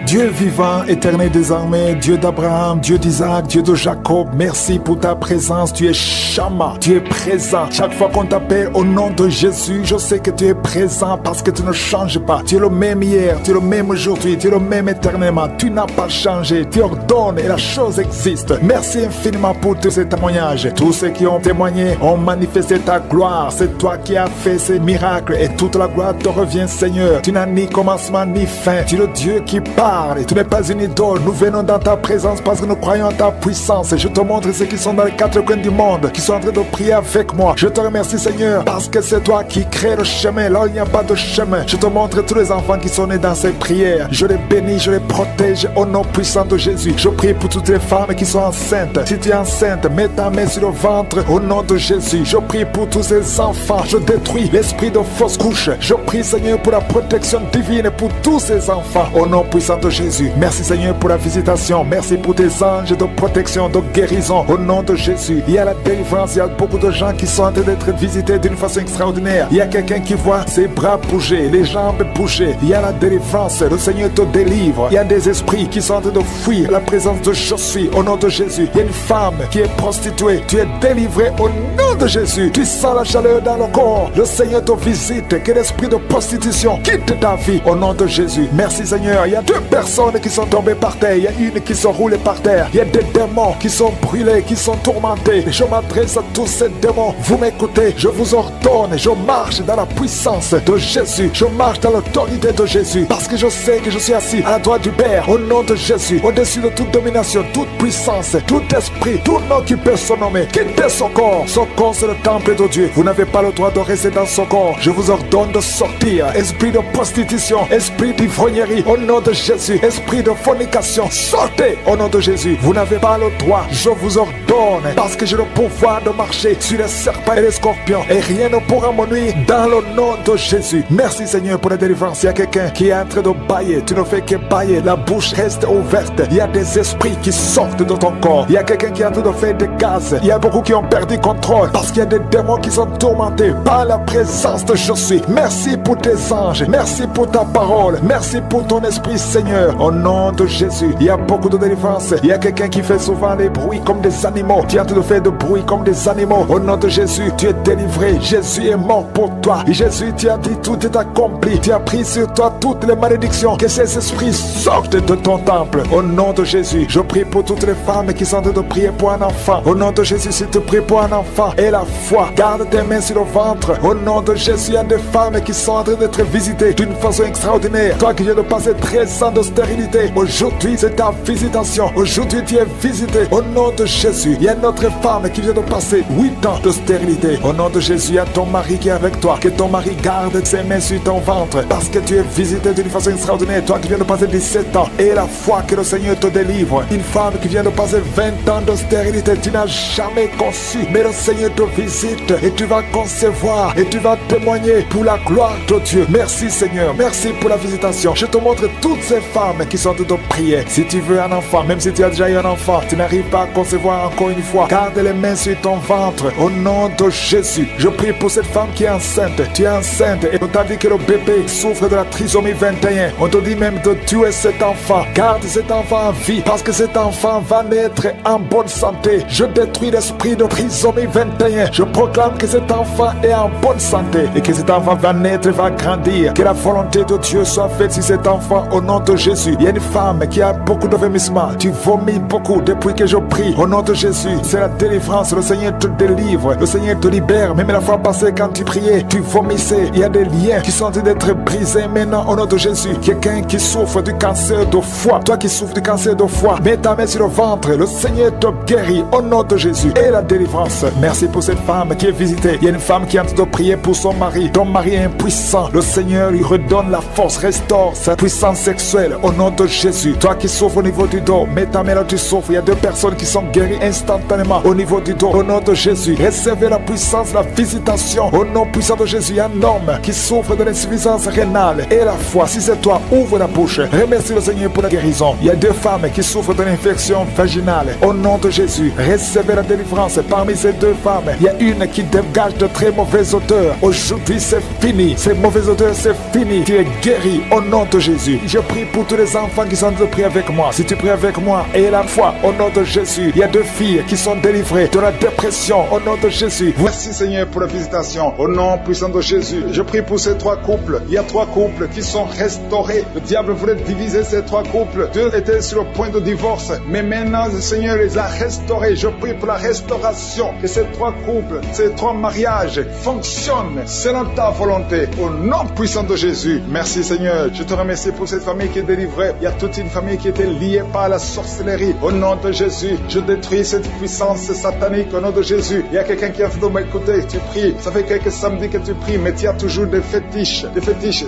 Dieu vivant, éternel désormais, Dieu d'Abraham, Dieu d'Isaac, Dieu de Jacob, merci pour ta présence, tu es Shama, tu es présent. Chaque fois qu'on t'appelle au nom de Jésus, je sais que tu es présent parce que tu ne changes pas. Tu es le même hier, tu es le même aujourd'hui, tu es le même éternellement. Tu n'as pas changé, tu ordonnes et la chose existe. Merci infiniment pour tous ces témoignages. Tous ceux qui ont témoigné ont manifesté ta gloire. C'est toi qui as fait ces miracles et toute la gloire te revient, Seigneur. Tu n'as ni commencement ni fin. Tu es le Dieu qui parle. Et tu n'es pas une idole. Nous venons dans ta présence parce que nous croyons en ta puissance. Et je te montre ceux qui sont dans les quatre coins du monde, qui sont en train de prier avec moi. Je te remercie, Seigneur, parce que c'est toi qui crée le chemin là où il n'y a pas de chemin. Je te montre tous les enfants qui sont nés dans ces prières. Je les bénis, je les protège au nom puissant de Jésus. Je prie pour toutes les femmes qui sont enceintes. Si tu es enceinte, mets ta main sur le ventre au nom de Jésus. Je prie pour tous ces enfants. Je détruis l'esprit de fausse couche. Je prie, Seigneur, pour la protection divine pour tous ces enfants au nom puissant de de Jésus. Merci Seigneur pour la visitation. Merci pour tes anges de protection, de guérison. Au nom de Jésus, il y a la délivrance. Il y a beaucoup de gens qui sont en train d'être visités d'une façon extraordinaire. Il y a quelqu'un qui voit ses bras bouger, les jambes bouger. Il y a la délivrance. Le Seigneur te délivre. Il y a des esprits qui sont en train de fuir la présence de je suis. Au nom de Jésus, il y a une femme qui est prostituée. Tu es délivré au nom de Jésus. Tu sens la chaleur dans le corps. Le Seigneur te visite. Que l'esprit de prostitution quitte ta vie au nom de Jésus. Merci Seigneur. Il y a 2 personnes qui sont tombées par terre. Il y a une qui sont roulées par terre. Il y a des démons qui sont brûlés, qui sont tourmentés. Je m'adresse à tous ces démons. Vous m'écoutez. Je vous ordonne. Je marche dans la puissance de Jésus. Je marche dans l'autorité de Jésus. Parce que je sais que je suis assis à la droite du Père. Au nom de Jésus. Au-dessus de toute domination, toute puissance, tout esprit, tout nom qui peut se nommer. Quittez son corps. Son corps c'est le temple de Dieu. Vous n'avez pas le droit de rester dans son corps. Je vous ordonne de sortir. Esprit de prostitution, esprit d'ivrognerie, au nom de Jésus. Esprit de fornication, sortez au nom de Jésus. Vous n'avez pas le droit. Je vous ordonne, parce que j'ai le pouvoir de marcher sur les serpents et les scorpions, et rien ne pourra me nuire dans le nom de Jésus. Merci Seigneur pour la délivrance. Il y a quelqu'un qui est en train de bailler. Tu ne fais que bailler. La bouche reste ouverte. Il y a des esprits qui sortent de ton corps. Il y a quelqu'un qui est en train de faire des gaz. Il y a beaucoup qui ont perdu contrôle parce qu'il y a des démons qui sont tourmentés par la présence de je suis. Merci pour tes anges. Merci pour ta parole. Merci pour ton esprit Seigneur. Au nom de Jésus, il y a beaucoup de délivrance. Il y a quelqu'un qui fait souvent des bruits comme des animaux. Tu es en train de faire des bruits comme des animaux. Au nom de Jésus, tu es délivré. Jésus est mort pour toi. Et Jésus, tu as dit tout est accompli. Tu as pris sur toi toutes les malédictions. Que ces esprits sortent de ton temple. Au nom de Jésus, je prie pour toutes les femmes qui sont en train de prier pour un enfant. Au nom de Jésus, si tu pries pour un enfant et la foi, garde tes mains sur le ventre. Au nom de Jésus, il y a des femmes qui sont en train d'être visitées d'une façon extraordinaire. Toi qui viens de passer 13 ans de stérilité, aujourd'hui c'est ta visitation. Aujourd'hui tu es visité. Au nom de Jésus, il y a une autre femme qui vient de passer 8 ans de stérilité. Au nom de Jésus, il y a ton mari qui est avec toi. Que ton mari garde ses mains sur ton ventre, parce que tu es visité d'une façon extraordinaire. Toi qui viens de passer 17 ans, et la foi que le Seigneur te délivre. Une femme qui vient de passer 20 ans de stérilité, tu n'as jamais conçu, mais le Seigneur te visite et tu vas concevoir et tu vas témoigner pour la gloire de Dieu. Merci Seigneur, merci pour la visitation. Je te montre toutes ces femmes qui sont en train de prier. Si tu veux un enfant, même si tu as déjà eu un enfant, tu n'arrives pas à concevoir encore une fois, garde les mains sur ton ventre. Au nom de Jésus, je prie pour cette femme qui est enceinte. Tu es enceinte et on t'a dit que le bébé souffre de la trisomie 21. On te dit même de tuer cet enfant. Garde cet enfant en vie, parce que cet enfant va naître en bonne santé. Je détruis l'esprit de trisomie 21. Je proclame que cet enfant est en bonne santé et que cet enfant va naître et va grandir. Que la volonté de Dieu soit faite sur cet enfant au nom de Jésus. Il y a une femme qui a beaucoup de vomissements. Tu vomis beaucoup depuis que je prie. Au nom de Jésus, c'est la délivrance. Le Seigneur te délivre. Le Seigneur te libère. Même la fois passée quand tu priais, tu vomissais. Il y a des liens qui sont en train d'être brisés maintenant au nom de Jésus. Quelqu'un qui souffre du cancer de foie. Toi qui souffres du cancer de foie, mets ta main sur le ventre. Le Seigneur te guérit au nom de Jésus. Et la délivrance. Merci pour cette femme qui est visitée. Il y a une femme qui est en train de prier pour son mari. Ton mari est impuissant. Le Seigneur lui redonne la force, restaure sa puissance sexuelle au nom de Jésus. Toi qui souffres au niveau du dos, mets ta main là, tu souffres. Il y a 2 personnes qui sont guéries instantanément au niveau du dos. Au nom de Jésus, recevez la puissance, la visitation. Au nom puissant de Jésus, il y a un homme qui souffre de l'insuffisance rénale et la foi. Si c'est toi, ouvre la bouche. Remercie le Seigneur pour la guérison. Il y a 2 femmes qui souffrent de l'infection vaginale. Au nom de Jésus, recevez la délivrance. Parmi ces 2 femmes, il y a une qui dégage de très mauvaises odeurs. Aujourd'hui, c'est fini. Ces mauvaises odeurs, c'est fini. Tu es guéri au nom de Jésus. Je prie pour tous les enfants qui sont en train de prier avec moi. Si tu pries avec moi et la foi, au nom de Jésus, il y a 2 filles qui sont délivrées de la dépression au nom de Jésus. Merci Seigneur pour la visitation. Au nom puissant de Jésus, je prie pour ces 3 couples. Il y a 3 couples qui sont restaurés. Le diable voulait diviser ces 3 couples. 2 étaient sur le point de divorce. Mais maintenant, le Seigneur les a restaurés. Je prie pour la restauration. Que ces 3 couples, ces 3 mariages fonctionnent selon ta volonté. Au nom puissant de Jésus. Merci Seigneur. Je te remercie pour cette famille qui est délivrée. Il y a toute une famille qui était liée par la sorcellerie. Au nom de Jésus, je détruis ce cette puissance satanique au nom de Jésus. Il y a quelqu'un qui a fait de m'écouter, tu pries, ça fait quelques samedis que tu pries, mais tu as toujours des fétiches,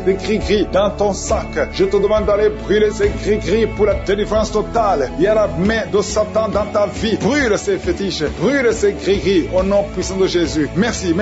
des gris-gris dans ton sac. Je te demande d'aller brûler ces gris-gris pour la délivrance totale. Il y a la main de Satan dans ta vie. Brûle ces fétiches, brûle ces gris-gris au nom puissant de Jésus. Merci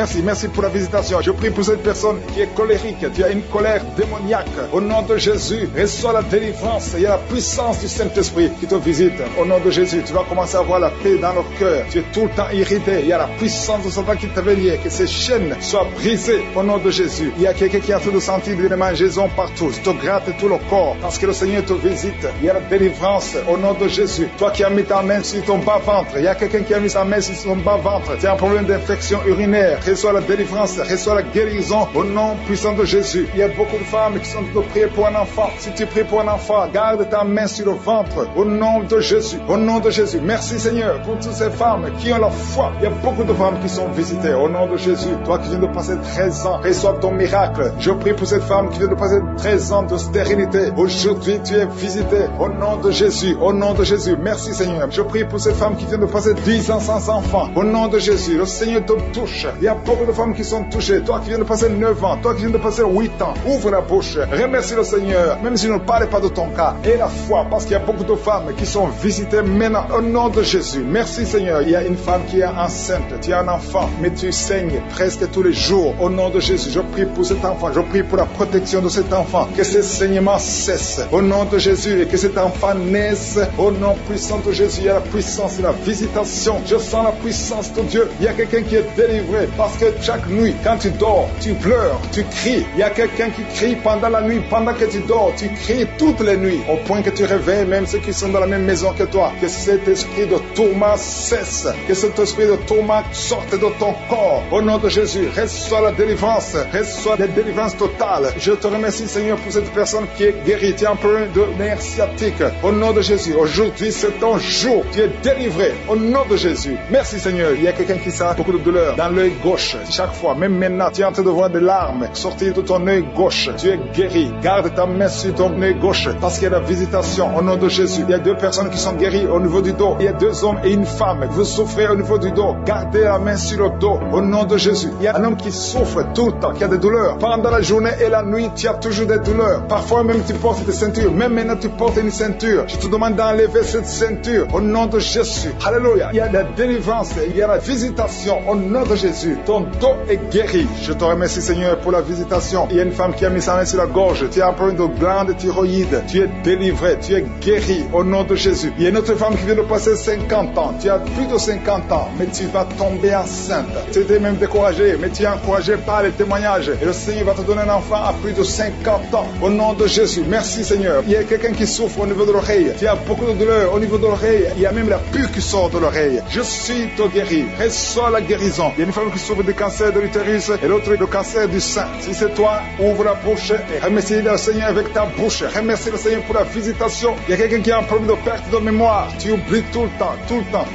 pour la visitation. Je prie pour cette personne qui est colérique, tu as une colère démoniaque. Au nom de Jésus, reçois la délivrance. Il y a la puissance du Saint-Esprit qui te visite. Au nom de Jésus, tu vas commencer à avoir la paix dans le cœur. Tu es tout le temps irrité. Il y a la puissance de Satan qui t'avait lié. Que ces chaînes soient brisées au nom de Jésus. Il y a quelqu'un qui a tout de sentir des mangeaisons partout. Tu te grattes tout le corps parce que le Seigneur te visite. Il y a la délivrance au nom de Jésus. Toi qui as mis ta main sur ton bas-ventre, il y a quelqu'un qui a mis sa main sur son bas-ventre. Tu as un problème d'infection urinaire. Reçois la délivrance, reçois la guérison au nom puissant de Jésus. Il y a beaucoup de femmes qui sont de prier pour un enfant. Si tu pries pour un enfant, garde ta main sur le ventre au nom de Jésus. Au nom de Jésus. Merci Seigneur pour toutes ces femmes qui ont la foi. Il y a beaucoup de femmes qui sont visitées au nom de Jésus. Toi qui viens de passer 13 ans, reçois ton miracle. Je prie pour cette femme qui vient de passer 13 ans de stérilité. Aujourd'hui, tu es visité au nom de Jésus. Au nom de Jésus. Merci Seigneur. Je prie pour cette femme qui vient de passer 10 ans sans enfant. Au nom de Jésus. Le Seigneur te touche. Il y a beaucoup de femmes qui sont touchées. Toi qui viens de passer 9 ans. Toi qui viens de passer 8 ans. Ouvre la bouche. Remercie le Seigneur. Même si je ne parle pas de ton cas. Et la foi. Parce qu'il y a beaucoup de femmes qui sont visitées maintenant. Au nom de Jésus. Merci Seigneur. Il y a une femme qui est enceinte. Tu as un enfant. Mais tu saignes presque tous les jours. Au nom de Jésus. Je prie pour cet enfant. Je prie pour la protection de cet enfant. Que ce saignement cesse. Au nom de Jésus. Et que cet enfant naisse. Au nom puissant de Jésus. Il y a la puissance et la visitation. Je sens la puissance de Dieu. Il y a quelqu'un qui est délivré. Parce que chaque nuit, quand tu dors, tu pleures, tu cries. Il y a quelqu'un qui crie pendant la nuit. Pendant que tu dors, tu cries toutes les nuits. Au point que tu réveilles même ceux qui sont dans la même maison que toi. Que cet esprit de tourment cesse. Que cet esprit de tourment sorte de ton corps. Au nom de Jésus, reçois la délivrance. Reçois la délivrance totale. Je te remercie Seigneur pour cette personne qui est guérie. Tu as un problème de nerf sciatique. Au nom de Jésus, aujourd'hui c'est ton jour. Tu es délivré. Au nom de Jésus. Merci Seigneur. Il y a quelqu'un qui a beaucoup de douleur dans l'œil gauche. Chaque fois, même maintenant, tu es en train de voir des larmes sortir de ton œil gauche. Tu es guéri. Garde ta main sur ton œil gauche parce qu'il y a la visitation. Au nom de Jésus. Il y a 2 personnes qui sont guéries au niveau du dos. Il y a 2 hommes et une femme. Vous souffrez au niveau du dos. Gardez la main sur le dos. Au nom de Jésus. Il y a un homme qui souffre tout le temps, qui a des douleurs. Pendant la journée et la nuit, tu as toujours des douleurs. Parfois même tu portes des ceintures. Même maintenant tu portes une ceinture. Je te demande d'enlever cette ceinture. Au nom de Jésus. Alléluia. Il y a la délivrance. Il y a la visitation. Au nom de Jésus. Ton dos est guéri. Je te remercie Seigneur pour la visitation. Il y a une femme qui a mis sa main sur la gorge. Tu as un problème de glande thyroïde. Tu es délivré. Tu es guéri. Au nom de Jésus. Il y a une autre femme qui vient de passer 50 ans. Tu as plus de 50 ans. Mais tu vas tomber enceinte. Tu étais même découragé. Mais tu es encouragé par les témoignages. Et le Seigneur va te donner un enfant à plus de 50 ans. Au nom de Jésus. Merci Seigneur. Il y a quelqu'un qui souffre au niveau de l'oreille. Tu as beaucoup de douleur au niveau de l'oreille. Il y a même la pus qui sort de l'oreille. Je suis te guéri. Reçois la guérison. Il y a une femme qui souffre du cancer de l'utérus et l'autre du cancer du sein. Si c'est toi, ouvre la bouche et remercie le Seigneur avec ta bouche. Remercie le Seigneur pour la visitation. Il y a quelqu'un qui a un problème de perte de mémoire. Tu oublies tout le temps.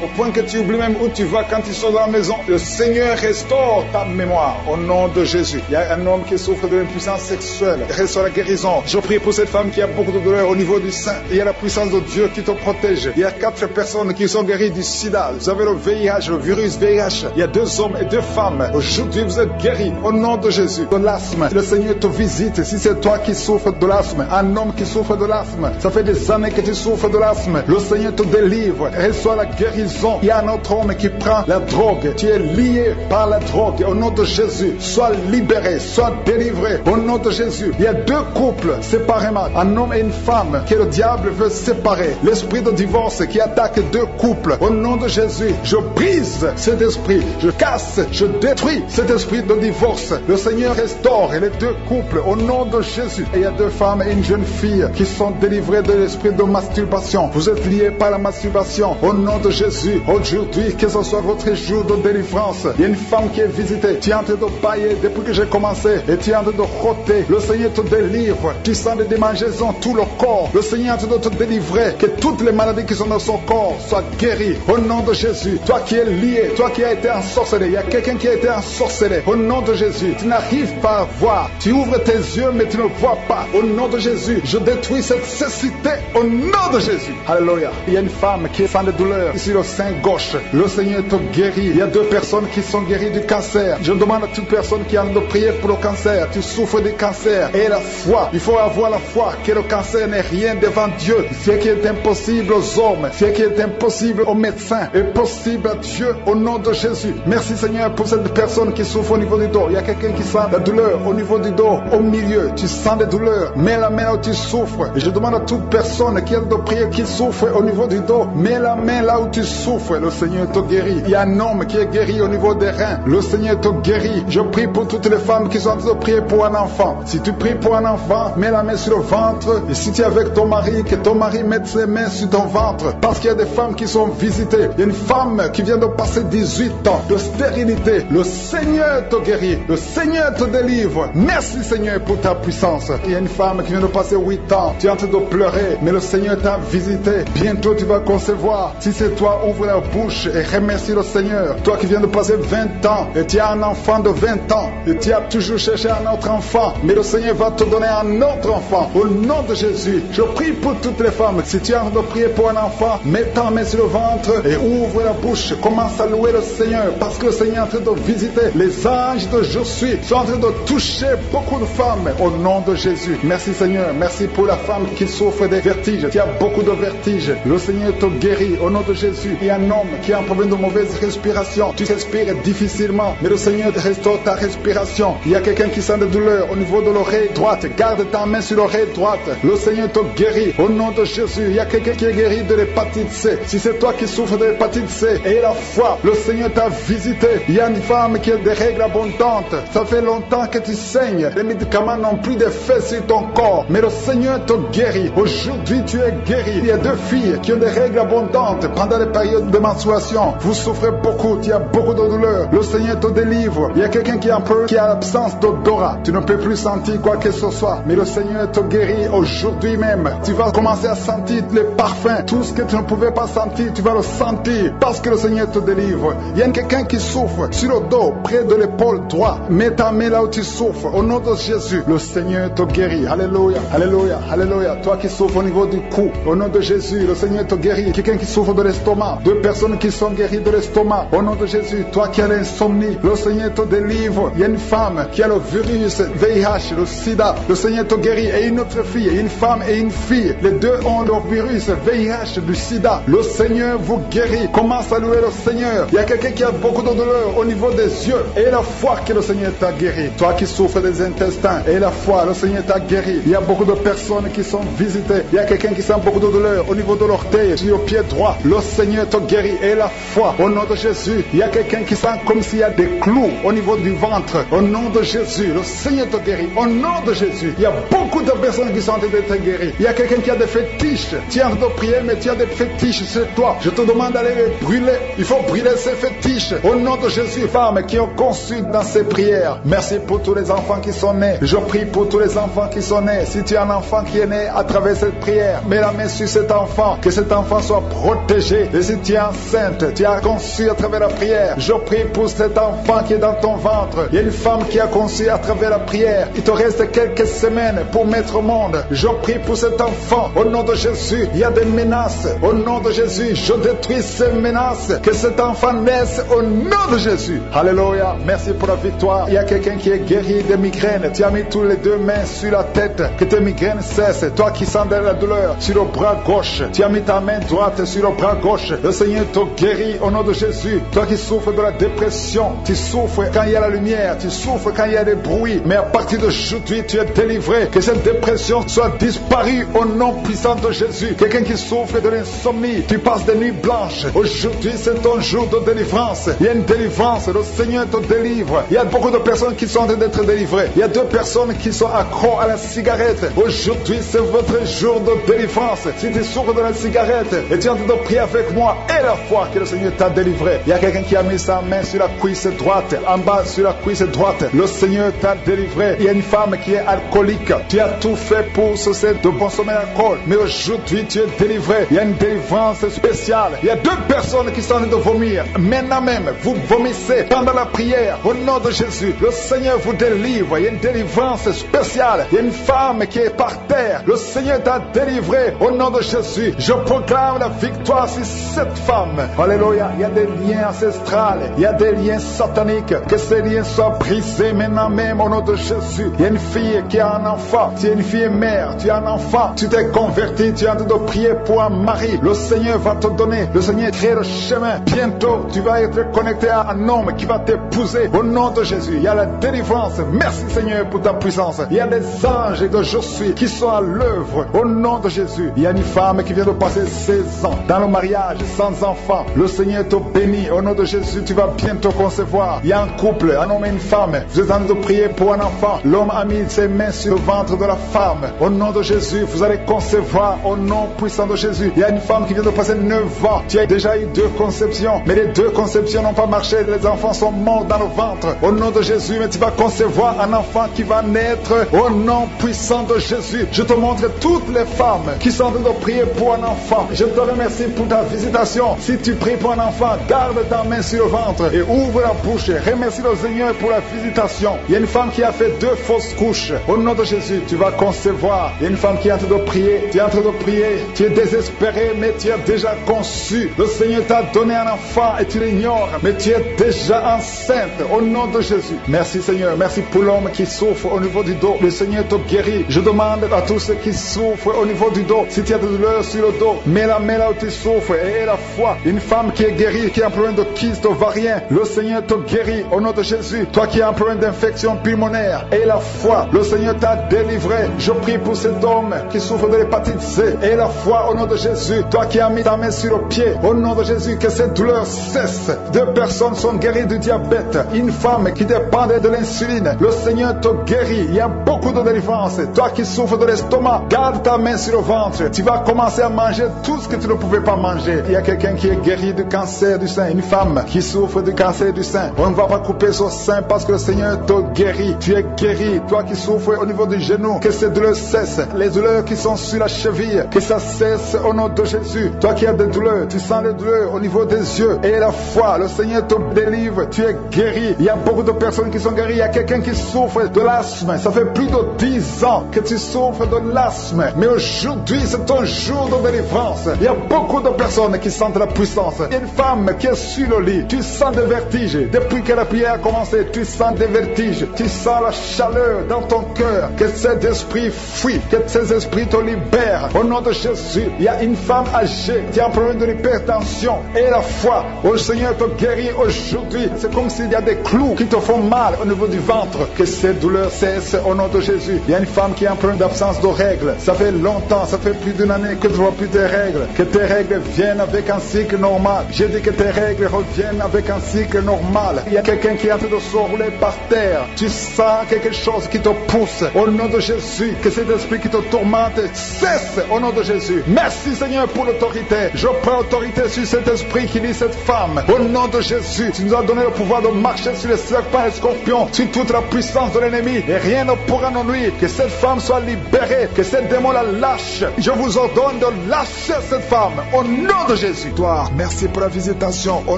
Au point que tu oublies même où tu vas quand tu sors de la maison. Le Seigneur restaure ta mémoire. Au nom de Jésus. Il y a un homme qui souffre de l'impuissance sexuelle. Reçois la guérison. Je prie pour cette femme qui a beaucoup de douleur au niveau du sein. Il y a la puissance de Dieu qui te protège. Il y a 4 personnes qui sont guéries du sida. Vous avez le VIH, le virus VIH. Il y a 2 hommes et 2 femmes. Aujourd'hui, vous êtes guéris au nom de Jésus. De l'asthme, le Seigneur te visite. Si c'est toi qui souffres de l'asthme, un homme qui souffre de l'asthme, ça fait des années que tu souffres de l'asthme. Le Seigneur te délivre. Reçois la guérison. Il y a un autre homme qui prend la drogue. Tu es lié par la drogue. Au nom de Jésus, sois libéré, sois délivré. Au nom de Jésus, il y a 2 couples séparément. Un homme et une femme que le diable veut séparer. L'esprit de divorce qui attaque 2 couples. Au nom de Jésus, je brise cet esprit. Je casse, je détruis cet esprit de divorce. Le Seigneur restaure les 2 couples au nom de Jésus. Et il y a 2 femmes et une jeune fille qui sont délivrées de l'esprit de masturbation. Vous êtes liés par la masturbation. Au nom de Jésus, aujourd'hui, que ce soit votre jour de délivrance. Il y a une femme qui est visitée. Tu es en train de bailler depuis que j'ai commencé. Et tu es en train de roter. Le Seigneur te délivre. Tu sens des démangeaisons tout le corps. Le Seigneur est en train de te délivrer. Que toutes les maladies qui sont dans son corps soient guéries. Au nom de Jésus. Toi qui es lié, toi qui as été ensorcelé. Il y a quelqu'un qui a été ensorcelé. Au nom de Jésus. Tu n'arrives pas à voir. Tu ouvres tes yeux mais tu ne vois pas. Au nom de Jésus. Je détruis cette cécité. Au nom de Jésus. Alléluia. Il y a une femme qui sent des douleurs sur le sein gauche. Le Seigneur te guérit. Il y a 2 personnes qui sont guéries du cancer. Je demande à toute personne qui a de prier pour le cancer. Tu souffres du cancer. Et la foi. Il faut avoir la foi que le cancer n'est rien devant Dieu. Ce qui est impossible aux hommes, ce qui est impossible aux médecins, est possible à Dieu au nom de Jésus. Merci Seigneur pour cette personne qui souffre au niveau du dos. Il y a quelqu'un qui sent la douleur au niveau du dos, au milieu. Tu sens des douleurs. Mets la main là où tu souffres. Et je demande à toute personne qui a de prier, qui souffre au niveau du dos, mets la main là où tu souffres. Le Seigneur te guérit. Il y a un homme qui est guéri au niveau des reins. Le Seigneur te guérit. Je prie pour toutes les femmes qui sont en train de prier pour un enfant. Si tu pries pour un enfant, mets la main sur le ventre. Et si tu es avec ton mari, que ton mari mette ses mains sur ton ventre. Parce qu'il y a des femmes qui sont visitées. Il y a une femme qui vient de passer 18 ans de stérilité. Le Seigneur te guérit. Le Seigneur te délivre. Merci Seigneur pour ta puissance. Il y a une femme qui vient de passer 8 ans. Tu es en train de pleurer, mais le Seigneur t'a visité. Bientôt tu vas concevoir. Si c'est toi, ouvre la bouche et remercie le Seigneur. Toi qui viens de passer 20 ans et tu as un enfant de 20 ans et tu as toujours cherché un autre enfant, mais le Seigneur va te donner un autre enfant. Au nom de Jésus, je prie pour toutes les femmes. Si tu es en train de prier pour un enfant, mets ta main sur le ventre et ouvre la bouche. Commence à louer le Seigneur parce que le Seigneur est en train de visiter. Les anges de Je suis sont en train de toucher beaucoup de femmes au nom de Jésus. Merci Seigneur. Merci pour la femme qui souffre des vertiges. Tu as beaucoup de vertiges. Le Seigneur te guérit au nom de Jésus. Il y a un homme qui a un problème de mauvaise respiration. Tu respires difficilement, mais le Seigneur restaure ta respiration. Il y a quelqu'un qui sent des douleurs au niveau de l'oreille droite. Garde ta main sur l'oreille droite. Le Seigneur te guérit au nom de Jésus. Il y a quelqu'un qui est guéri de l'hépatite C. Si c'est toi qui souffres de l'hépatite C et la foi, le Seigneur t'a visité. Il y a une femme qui a des règles abondantes. Ça fait longtemps que tu saignes. Les médicaments n'ont plus d'effet sur ton corps, mais le Seigneur te guérit. Aujourd'hui, tu es guéri. Il y a 2 filles qui ont des règles abondantes pendant les périodes de menstruation. Vous souffrez beaucoup, tu as beaucoup de douleurs. Le Seigneur te délivre. Il y a quelqu'un qui a l'absence d'odorat. Tu ne peux plus sentir quoi que ce soit, mais le Seigneur te guérit aujourd'hui même. Tu vas commencer à sentir les parfums. Tout ce que tu ne pouvais pas sentir, tu vas le sentir parce que le Seigneur te délivre. Il y a quelqu'un qui souffre sur le dos, près de l'épaule droite. Mets ta main là où tu souffres. Au nom de Jésus, le Seigneur te guérit. Alléluia, alléluia, alléluia. Toi qui souffres au niveau du cou, au nom de Jésus, le Seigneur te guérit. Quelqu'un qui souffre de l'estomac, 2 personnes qui sont guéries de l'estomac, au nom de Jésus. Toi qui as l'insomnie, le Seigneur te délivre. Il y a une femme qui a le virus VIH, le sida, le Seigneur te guérit. Et une autre fille, une femme et une fille, les 2 ont le virus VIH, du sida. Le Seigneur vous guérit. Commence à louer le Seigneur. Il y a quelqu'un qui a beaucoup de douleur au niveau des yeux et la foi que le Seigneur t'a guéri. Toi qui souffres des intestins et la foi, le Seigneur t'a guéri. Il y a beaucoup de personnes qui sont visitées. Il y a quelqu'un qui sent beaucoup de douleur au niveau de l'orteil, sur le pied droit. Le Seigneur te guérit et la foi au nom de Jésus. Il y a quelqu'un qui sent comme s'il y a des clous au niveau du ventre. Au nom de Jésus, le Seigneur te guérit. Au nom de Jésus, il y a beaucoup de personnes qui sont en train d'être guéries. Il y a quelqu'un qui a des fétiches. Tu es en train de prier, mais tu as des fétiches sur toi. Je te demande d'aller les brûler. Il faut brûler ces fétiches. Au nom de Jésus, femmes qui ont conçu dans ces prières. Merci pour tous les enfants qui sont nés. Je prie pour tous les enfants qui sont nés. Si tu as un enfant qui est né à travers cette prière, mets la main sur cet enfant. Que cet enfant soit protégé. Et si tu es enceinte, tu as conçu à travers la prière. Je prie pour cet enfant qui est dans ton ventre. Il y a une femme qui a conçu à travers la prière. Il te reste quelques semaines pour mettre au monde. Je prie pour cet enfant. Au nom de Jésus, il y a des menaces. Au nom de Jésus, je détruis ces menaces. Que cet enfant naisse au nom de Jésus. Alléluia. Merci pour la victoire. Il y a quelqu'un qui est guéri de migraines. Tu as mis tous les 2 mains sur la tête. Que tes migraines cessent. Toi qui sens de la douleur sur le bras gauche. Tu as mis ta main droite sur le bras gauche. Le Seigneur te guérit au nom de Jésus. Toi qui souffres de la dépression. Tu souffres quand il y a la lumière. Tu souffres quand il y a des bruits. Mais à partir d'aujourd'hui, tu es délivré. Que cette dépression soit disparue au nom puissant de Jésus. Quelqu'un qui souffre de l'insomnie. Tu passes des nuits blanches. Aujourd'hui, c'est ton jour de délivrance. Il y a une délivrance. Le Seigneur te délivre. Il y a beaucoup de personnes qui sont en train d'être délivrées. Il y a 2 personnes qui sont accros à la cigarette. Aujourd'hui, c'est votre jour de délivrance. Si tu souffres de la cigarette et tu es en train de prier avec moi et la foi que le Seigneur t'a délivré. Il y a quelqu'un qui a mis sa main sur la cuisse droite, en bas sur la cuisse droite. Le Seigneur t'a délivré. Il y a une femme qui est alcoolique. Tu as tout fait pour cesser de consommer l'alcool. Mais aujourd'hui, tu es délivré. Il y a une délivrance spéciale. Il y a 2 personnes qui sont en train de vomir. Maintenant même, vous vomissez pendant la prière. Au nom de Jésus, le Seigneur vous délivre. Il y a une délivrance spéciale. Il y a une femme qui est par terre. Le Seigneur t'a délivré. Au nom de Jésus, je proclame la victoire sur sur cette femme. Alléluia. Il y a des liens ancestrales, il y a des liens sataniques. Que ces liens soient brisés maintenant même au nom de Jésus. Il y a une fille qui a un enfant. Tu es une fille mère, tu as un enfant. Tu t'es converti, tu es en train de prier pour un mari. Le Seigneur va te donner, le Seigneur crée le chemin. Bientôt, tu vas être connecté à un homme qui va t'épouser au nom de Jésus. Il y a la délivrance. Merci Seigneur pour ta puissance. Il y a des anges de je suis qui sont à l'œuvre au nom de Jésus. Il y a une femme qui vient de passer 16 ans dans le mariage sans enfant. Le Seigneur te bénit au nom de Jésus. Tu vas bientôt concevoir. Il y a un couple, un homme et une femme. Vous êtes en train de prier pour un enfant. L'homme a mis ses mains sur le ventre de la femme. Au nom de Jésus, vous allez concevoir au nom puissant de Jésus. Il y a une femme qui vient de passer 9 ans. Tu as déjà eu 2 conceptions, mais les 2 conceptions n'ont pas marché. Les enfants sont morts dans le ventre. Au nom de Jésus, mais tu vas concevoir un enfant qui va naître au nom puissant de Jésus. Je te montre toutes les femmes qui sont en train de prier pour un enfant. Je te remercie pour ta visitation. Si tu pries pour un enfant, garde ta main sur le ventre et ouvre la bouche. Remercie le Seigneur pour la visitation. Il y a une femme qui a fait 2 fausses couches. Au nom de Jésus, tu vas concevoir. Il y a une femme qui est en train de prier. Tu es en train de prier. Tu es désespéré, mais tu as déjà conçu. Le Seigneur t'a donné un enfant et tu l'ignores, mais tu es déjà enceinte. Au nom de Jésus. Merci Seigneur. Merci pour l'homme qui souffre au niveau du dos. Le Seigneur te guérit. Je demande à tous ceux qui souffrent au niveau du dos, si tu as de douleur sur le dos, mets la main là où tu souffres et la foi. Une femme qui est guérie, qui a un problème de kyste ovarien, le Seigneur te guérit au nom de Jésus. Toi qui as un problème d'infection pulmonaire, et la foi, le Seigneur t'a délivré. Je prie pour cet homme qui souffre de l'hépatite C, et la foi au nom de Jésus. Toi qui as mis ta main sur le pied, au nom de Jésus, que cette douleur cesse. 2 personnes sont guéries du diabète. Une femme qui dépendait de l'insuline, le Seigneur te guérit. Il y a beaucoup de délivrance. Toi qui souffres de l'estomac, garde ta main sur le ventre. Tu vas commencer à manger tout ce que tu ne pouvais pas manger. Il y a quelqu'un qui est guéri du cancer du sein. Une femme qui souffre du cancer du sein. On ne va pas couper son sein parce que le Seigneur te guérit. Tu es guéri. Toi qui souffres au niveau du genou, que ces douleurs cessent. Les douleurs qui sont sur la cheville, que ça cesse au nom de Jésus. Toi qui as des douleurs, tu sens les douleurs au niveau des yeux. Et la foi, le Seigneur te délivre. Tu es guéri. Il y a beaucoup de personnes qui sont guéries. Il y a quelqu'un qui souffre de l'asthme. Ça fait plus de 10 ans que tu souffres de l'asthme. Mais aujourd'hui, c'est ton jour de délivrance. Il y a beaucoup de personnes qui sentent la puissance. Il y a une femme qui est sur le lit. Tu sens des vertiges. Depuis que la prière a commencé, tu sens des vertiges. Tu sens la chaleur dans ton cœur. Que cet esprit fuit. Que ces esprits te libèrent. Au nom de Jésus, il y a une femme âgée qui a un problème de l'hypertension. Et la foi, le Seigneur te guérit aujourd'hui. C'est comme s'il y a des clous qui te font mal au niveau du ventre. Que ces douleurs cessent au nom de Jésus. Il y a une femme qui a un problème d'absence de règles. Ça fait longtemps, ça fait plus d'une année que tu ne vois plus tes règles. Que tes règles viennent avec un cycle normal. J'ai dit que tes règles reviennent avec un cycle normal. Il y a quelqu'un qui est en train de se rouler par terre. Tu sens quelque chose qui te pousse. Au nom de Jésus, que cet esprit qui te tourmente cesse au nom de Jésus. Merci Seigneur pour l'autorité. Je prends autorité sur cet esprit qui lit cette femme. Au nom de Jésus, tu nous as donné le pouvoir de marcher sur les serpents et les scorpions, sur toute la puissance de l'ennemi. Et rien ne pourra nous nuire. Que cette femme soit libérée. Que cette démon la lâche. Je vous ordonne de lâcher cette femme. Au nom de Jésus. Toi, merci pour la visitation. Au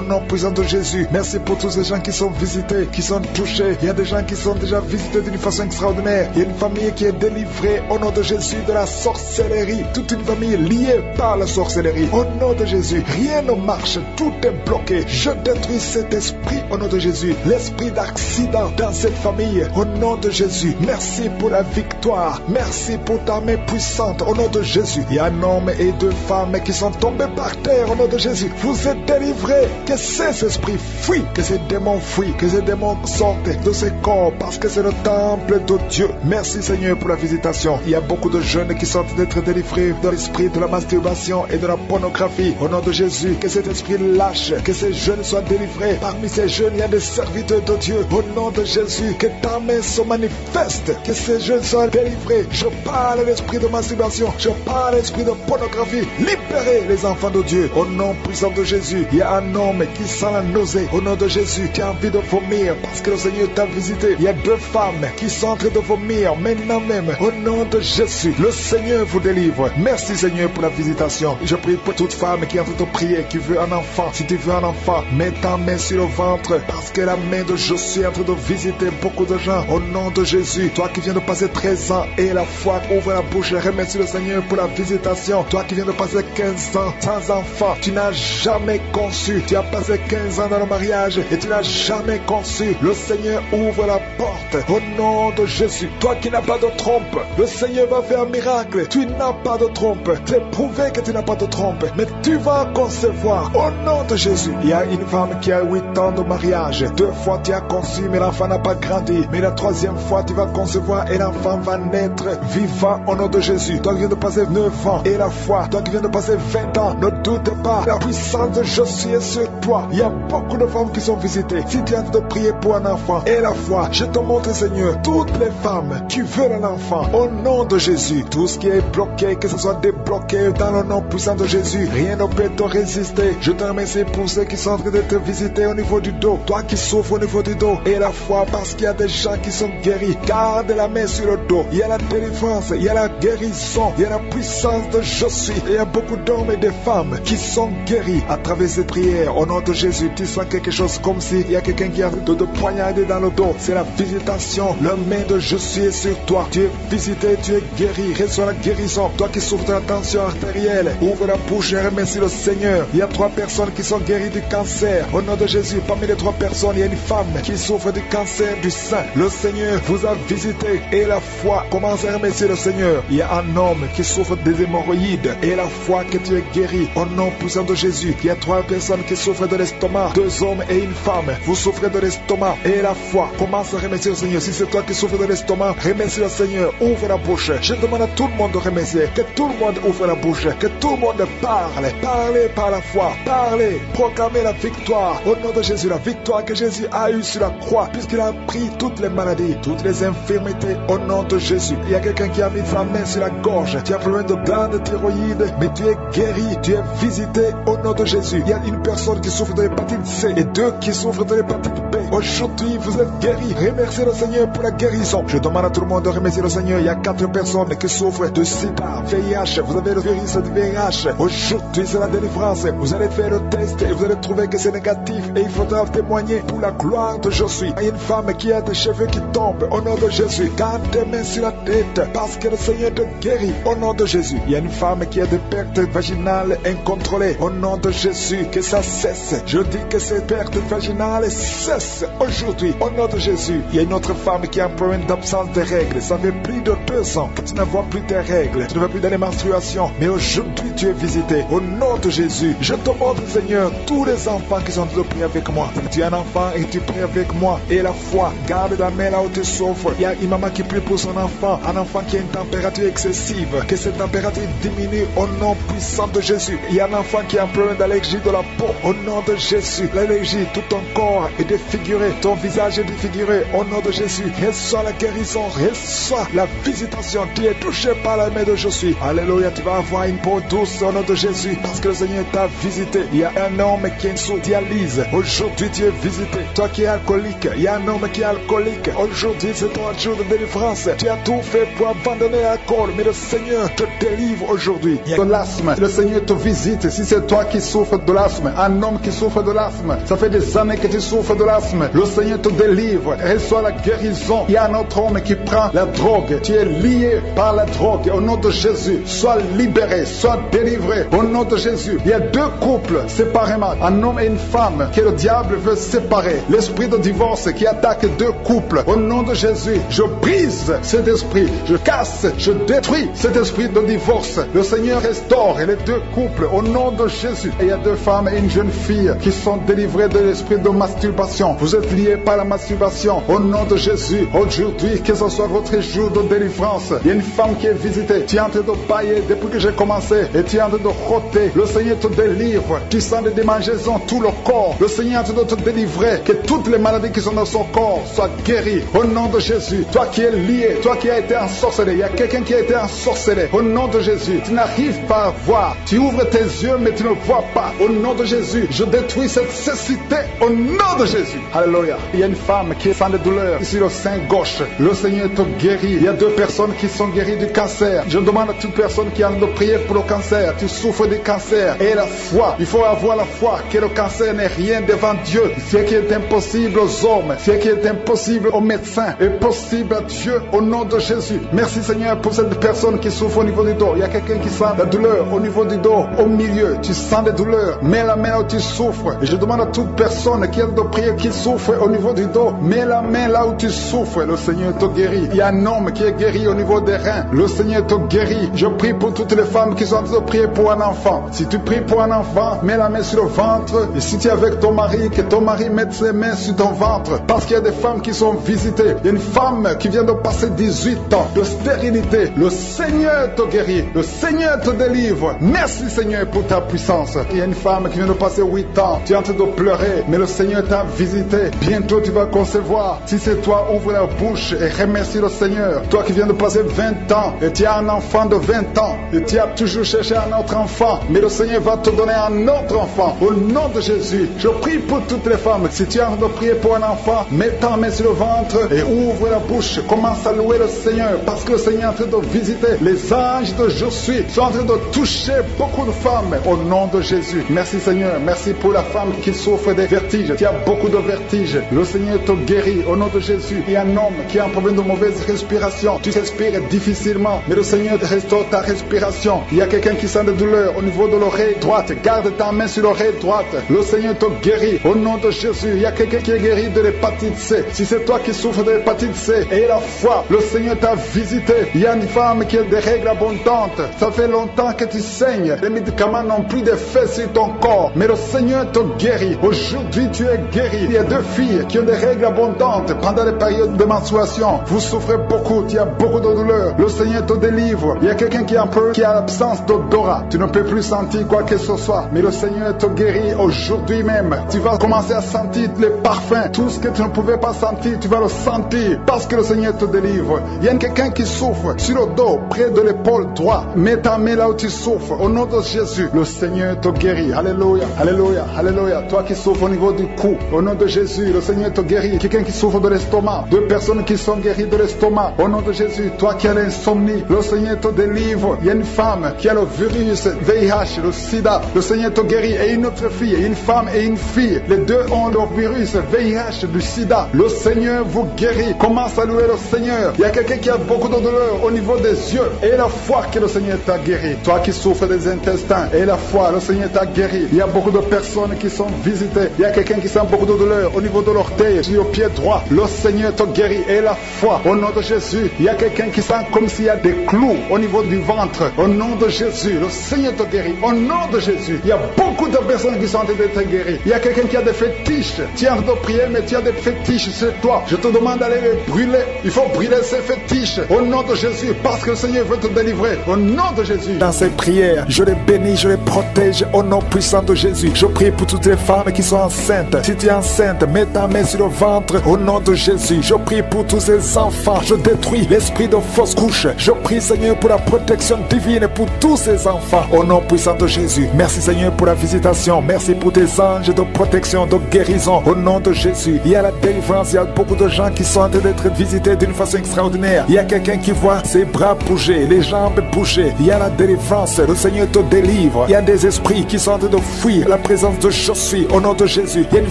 nom puissant de Jésus. Merci pour tous ces gens qui sont visités, qui sont touchés. Il y a des gens qui sont déjà visités d'une façon extraordinaire. Il y a une famille qui est délivrée au nom de Jésus de la sorcellerie. Toute une famille liée par la sorcellerie. Au nom de Jésus, rien ne marche. Tout est bloqué. Je détruis cet esprit au nom de Jésus. L'esprit d'accident dans cette famille. Au nom de Jésus. Merci pour la victoire. Merci pour ta main puissante au nom de Jésus. Il y a un homme et 2 femmes qui sont tombés par terre au nom de Jésus. Vous êtes délivrés. Que ces esprits fuient. Que ces démons fuient. Que ces démons sortent de ces corps parce que c'est le temple de Dieu. Merci Seigneur pour la visitation. Il y a beaucoup de jeunes qui sont d'être délivrés de l'esprit de la masturbation et de la pornographie. Au nom de Jésus, que cet esprit lâche. Que ces jeunes soient délivrés. Parmi ces jeunes, il y a des serviteurs de Dieu. Au nom de Jésus, que ta main se manifeste. Que ces jeunes soient délivrés. Je parle à l'esprit de masturbation. Je parle à l'esprit de pornographie. Libérez les enfants de Dieu. Au nom puissant de Jésus, il y a un homme qui sent la nausée. Au nom de Jésus, qui a envie de vomir parce que le Seigneur t'a visité. Il y a 2 femmes qui sont en train de vomir maintenant même. Au nom de Jésus, le Seigneur vous délivre. Merci Seigneur pour la visitation. Je prie pour toute femme qui est en train de prier, qui veut un enfant. Si tu veux un enfant, mets ta main sur le ventre parce que la main de Josué est en train de visiter beaucoup de gens. Au nom de Jésus, toi qui viens de passer 13 ans et la foi, ouvre la bouche et remercie le Seigneur pour la visitation. Toi qui viens de passer 15 ans sans sans enfant. Tu n'as jamais conçu. Tu as passé 15 ans dans le mariage et tu n'as jamais conçu. Le Seigneur ouvre la porte au nom de Jésus. Toi qui n'as pas de trompe, le Seigneur va faire un miracle. Tu n'as pas de trompe. C'est prouvé que tu n'as pas de trompe. Mais tu vas concevoir au nom de Jésus. Il y a une femme qui a 8 ans de mariage. 2 fois tu as conçu, mais l'enfant n'a pas grandi. Mais la 3e fois tu vas concevoir et l'enfant va naître vivant au nom de Jésus. Toi qui viens de passer 9 ans et la foi. Toi qui viens de passer 20 ans, ne doute pas. La puissance de Jésus est sur toi. Il y a beaucoup de femmes qui sont visitées. Si tu as de prier pour un enfant et la foi, je te montre, Seigneur, toutes les femmes qui veulent un enfant au nom de Jésus. Tout ce qui est bloqué, que ce soit débloqué dans le nom puissant de Jésus. Rien ne peut te résister. Je te remercie pour ceux qui sont en train de te visiter au niveau du dos. Toi qui souffres au niveau du dos et la foi, parce qu'il y a des gens qui sont guéris. Garde la main sur le dos. Il y a la délivrance, il y a la guérison, il y a la puissance de Jésus. Il y a beaucoup d'hommes et de femmes qui sont guéris à travers ces prières. Au nom de Jésus, tu sens quelque chose comme s'il y a quelqu'un qui a de poignarder dans le dos. C'est la visitation. La main de Jésus est sur toi. Tu es visité, tu es guéri. Reçois la guérison. Toi qui souffres de la tension artérielle, ouvre la bouche et remercie le Seigneur. Il y a 3 personnes qui sont guéries du cancer. Au nom de Jésus, parmi les 3 personnes, il y a une femme qui souffre du cancer du sein. Le Seigneur vous a visité et la foi. Commence à remercier le Seigneur. Il y a un homme qui souffre des hémorroïdes et la foi que tu es guéri. Au nom puissant de Jésus, il y a 3 personnes qui souffrent de l'estomac. 2 hommes et une femme. Vous souffrez de l'estomac et la foi. Commence à remercier le Seigneur. Si c'est toi qui souffres de l'estomac, remercie le Seigneur. Ouvre la bouche. Je demande à tout le monde de remercier. Que tout le monde ouvre la bouche. Que tout le monde parle. Parlez par la foi. Parlez. Proclamez la victoire. Au nom de Jésus, la victoire que Jésus a eue sur la croix, puisqu'il a pris toutes les maladies, toutes les infirmités. Au nom de Jésus. Il y a quelqu'un qui a mis sa main sur la gorge. Tu as problème de glande thyroïde, mais tu es guéri. Tu es visité au nom de Jésus. Il y a une personne qui souffre de l'hépatite C et 2 qui souffrent de l'hépatite B. Aujourd'hui, vous êtes guéris. Remerciez le Seigneur pour la guérison. Je demande à tout le monde de remercier le Seigneur. Il y a 4 personnes qui souffrent de sida, VIH. Vous avez le virus de VIH. Aujourd'hui, c'est la délivrance. Vous allez faire le test et vous allez trouver que c'est négatif. Et il faudra témoigner pour la gloire de Jésus. Il y a une femme qui a des cheveux qui tombent. Au nom de Jésus, garde tes mains sur la tête parce que le Seigneur te guérit. Au nom de Jésus. Il y a une femme qui a des pertes vaginales incontrôlées. Au nom de Jésus, que ça cesse. Je dis que ces pertes vaginales cessent aujourd'hui. Au nom de Jésus. Il y a une autre femme qui a un problème d'absence de règles. Ça fait plus de 2 ans que tu ne vois plus tes règles. Tu ne vois plus dans les menstruations. Mais aujourd'hui, tu es visité. Au nom de Jésus. Je te montre, Seigneur, tous les enfants qui sont de prier avec moi. Tu es un enfant et tu pries avec moi. Et la foi, garde la main là où tu souffres. Il y a une maman qui prie pour son enfant. Un enfant qui a une température excessive. Que cette température diminue au nom puissant de Jésus. Il y a un enfant qui a un problème d'allergie de la peau. Au nom de Jésus. L'allergie, tout ton corps est défiguré. Ton visage est défiguré. Au nom de Jésus. Reçois la guérison. Reçois la visitation. Tu es touché par la main de Jésus. Alléluia. Tu vas avoir une peau douce au nom de Jésus. Parce que le Seigneur t'a visité. Il y a un homme qui est sous dialyse. Aujourd'hui, tu es visité. Toi qui es alcoolique. Il y a un homme qui est alcoolique. Aujourd'hui, c'est ton jour de délivrance. Tu as tout fait pour abandonner l'alcool. Mais le Seigneur te délivre aujourd'hui. Il y a de l'asthme. Le Seigneur te visite. Si c'est toi qui souffres de l'asthme, un homme qui souffre de l'asthme, ça fait des années que tu souffres de l'asthme. Le Seigneur te délivre. Reçois la guérison. Il y a un autre homme qui prend la drogue. Tu es lié par la drogue. Au nom de Jésus, sois libéré, sois délivré. Au nom de Jésus, il y a 2 couples séparément. Un homme et une femme que le diable veut séparer. L'esprit de divorce qui attaque 2 couples. Au nom de Jésus, je brise cet esprit. Je casse, je détruis cet esprit de divorce. Le Seigneur restaure les 2 couples. Au nom de Jésus. Et il y a 2 femmes et une jeune fille qui sont délivrées de l'esprit de masturbation. Vous êtes liés par la masturbation. Au nom de Jésus, aujourd'hui, que ce soit votre jour de délivrance. Il y a une femme qui est visitée. Tu es en train de bailler depuis que j'ai commencé. Et tu es en train de roter. Le Seigneur te délivre. Tu sens des démangeaisons tout le corps. Le Seigneur est en train de te délivrer. Que toutes les maladies qui sont dans son corps soient guéries. Au nom de Jésus. Toi qui es lié, toi qui as été ensorcelé. Il y a quelqu'un qui a été ensorcelé. Au nom de Jésus. Tu n'arrives pas à voir. Tu ouvres tes yeux mais tu ne vois pas. Au nom de Jésus. Je détruis cette cécité. Au nom de Jésus. Alléluia. Il y a une femme qui sent des douleurs ici le sein gauche. Le Seigneur te guérit. Il y a 2 personnes qui sont guéries du cancer. Je demande à toute personne qui a envie de prier pour le cancer. Tu souffres du cancer. Et la foi. Il faut avoir la foi que le cancer n'est rien devant Dieu. Ce qui est impossible aux hommes, ce qui est impossible possible aux médecins, est possible à Dieu au nom de Jésus. Merci Seigneur pour cette personne qui souffre au niveau du dos. Il y a quelqu'un qui sent la douleur au niveau du dos, au milieu. Tu sens des douleurs. Mets la main là où tu souffres. Et je demande à toute personne qui a de prier, qui souffre au niveau du dos, mets la main là où tu souffres. Le Seigneur te guérit. Il y a un homme qui est guéri au niveau des reins. Le Seigneur te guérit. Je prie pour toutes les femmes qui sont en train de prier pour un enfant. Si tu pries pour un enfant, mets la main sur le ventre. Et si tu es avec ton mari, que ton mari mette ses mains sur ton ventre. Parce qu'il y a des femmes qui sont visitées. Il y a une femme qui vient de passer 18 ans de stérilité. Le Seigneur te guérit. Le Seigneur te délivre. Merci Seigneur pour ta puissance. Il y a une femme qui vient de passer 8 ans. Tu es en train de pleurer, mais le Seigneur t'a visité. Bientôt tu vas concevoir. Si c'est toi, ouvre la bouche et remercie le Seigneur. Toi qui viens de passer 20 ans et tu as un enfant de 20 ans et tu as toujours cherché un autre enfant, mais le Seigneur va te donner un autre enfant. Au nom de Jésus, je prie pour toutes les femmes. Si tu es en train de prier pour un enfant, mets ta main sur le ventre et ouvre la bouche. Commence à louer le Seigneur parce que le Seigneur est en train de visiter. Les anges de Je suis sont en train de toucher beaucoup de femmes au nom de Jésus. Merci Seigneur. Merci pour la femme qui souffre des vertiges. Tu as beaucoup de vertiges. Le Seigneur te guérit au nom de Jésus. Il y a un homme qui a un problème de mauvaise respiration. Tu respires difficilement, mais le Seigneur restaure ta respiration. Il y a quelqu'un qui sent de douleur au niveau de l'oreille droite. Garde ta main sur l'oreille droite. Le Seigneur te guérit au nom de Jésus. Il y a quelqu'un qui est guéri de l'hépatite C. Si c'est toi qui souffres de l'hépatite C et la foi, le Seigneur t'a visité. Il y a une femme qui a des règles abondantes. Ça fait longtemps que tu saignes. Les médicaments n'ont plus d'effet sur ton corps, mais le Seigneur te guérit. Aujourd'hui, tu es guéri. Il y a 2 filles qui ont des règles abondantes pendant les périodes de menstruation. Vous souffrez beaucoup, tu as beaucoup de douleurs. Le Seigneur te délivre. Il y a quelqu'un qui a l'absence d'odorat. Tu ne peux plus sentir quoi que ce soit, mais le Seigneur te guérit aujourd'hui même. Tu vas commencer à sentir les parfums. Tout ce que tu ne pouvais pas sentir, tu vas le sentir parce que le Seigneur te délivre. Il y a quelqu'un qui souffre sur le dos, près de l'épaule droite. Mets ta main là où tu souffres. Au nom de Jésus, le Seigneur te guérit. Alléluia, alléluia, alléluia. Toi qui souffres au niveau du cou, au nom de Jésus, le Seigneur te guérit. Quelqu'un qui souffre de l'estomac, 2 personnes qui sont guéries de l'estomac, au nom de Jésus. Toi qui as l'insomnie, le Seigneur te délivre. Il y a une femme qui a le virus VIH, le sida, le Seigneur te guérit. Et une autre fille, une femme et une fille, les 2 ont le virus VIH, du sida. Le Seigneur vous guérit. Commence à louer le Seigneur. Il y a quelqu'un qui a beaucoup de douleur au niveau des yeux et la foi que le Seigneur t'a guéri. Toi qui souffres des intestins et la foi, le Seigneur t'a guéri. Il y a beaucoup de personnes qui sont visitées. Il y a quelqu'un qui sent beaucoup de douleur au niveau de l'orteil, sur le pied droit. Le Seigneur te guérit et la foi au nom de Jésus. Il y a quelqu'un qui sent comme s'il y a des clous au niveau du ventre. Au nom de Jésus, le Seigneur te guérit. Au nom de Jésus, il y a beaucoup de personnes qui sont en train d'être guéries. Il y a quelqu'un qui a des fétiches. Tu es en train de prier, mais tu as des fétiches chez toi. Je te demande d'aller les brûler. Il faut brûler ces fétiches au nom de Jésus parce que le Seigneur veut te délivrer. Au nom de Jésus. Dans ces prières, je les bénis, je les protège au nom puissant de Jésus. Je prie pour toutes les femmes qui sont enceintes. Si tu es enceinte, mets ta main sur le ventre au nom de Jésus. Je prie pour tous ces enfants. Je détruis l'esprit de fausse couche. Je prie, Seigneur, pour la protection divine pour tous ces enfants au nom puissant de Jésus. Merci, Seigneur, pour la visitation. Merci pour tes anges de protection, de guérison au nom de Jésus. Il y a la délivrance. Il y a beaucoup de gens qui sont en train d'être visités d'une façon extraordinaire. Il y a quelqu'un qui voit ses bras bouger, les jambes bouger. Il y a la délivrance. Le Seigneur te délivre. Il y a des esprits qui sont en train de fuir la présence de Je suis au nom de Jésus. Il y a une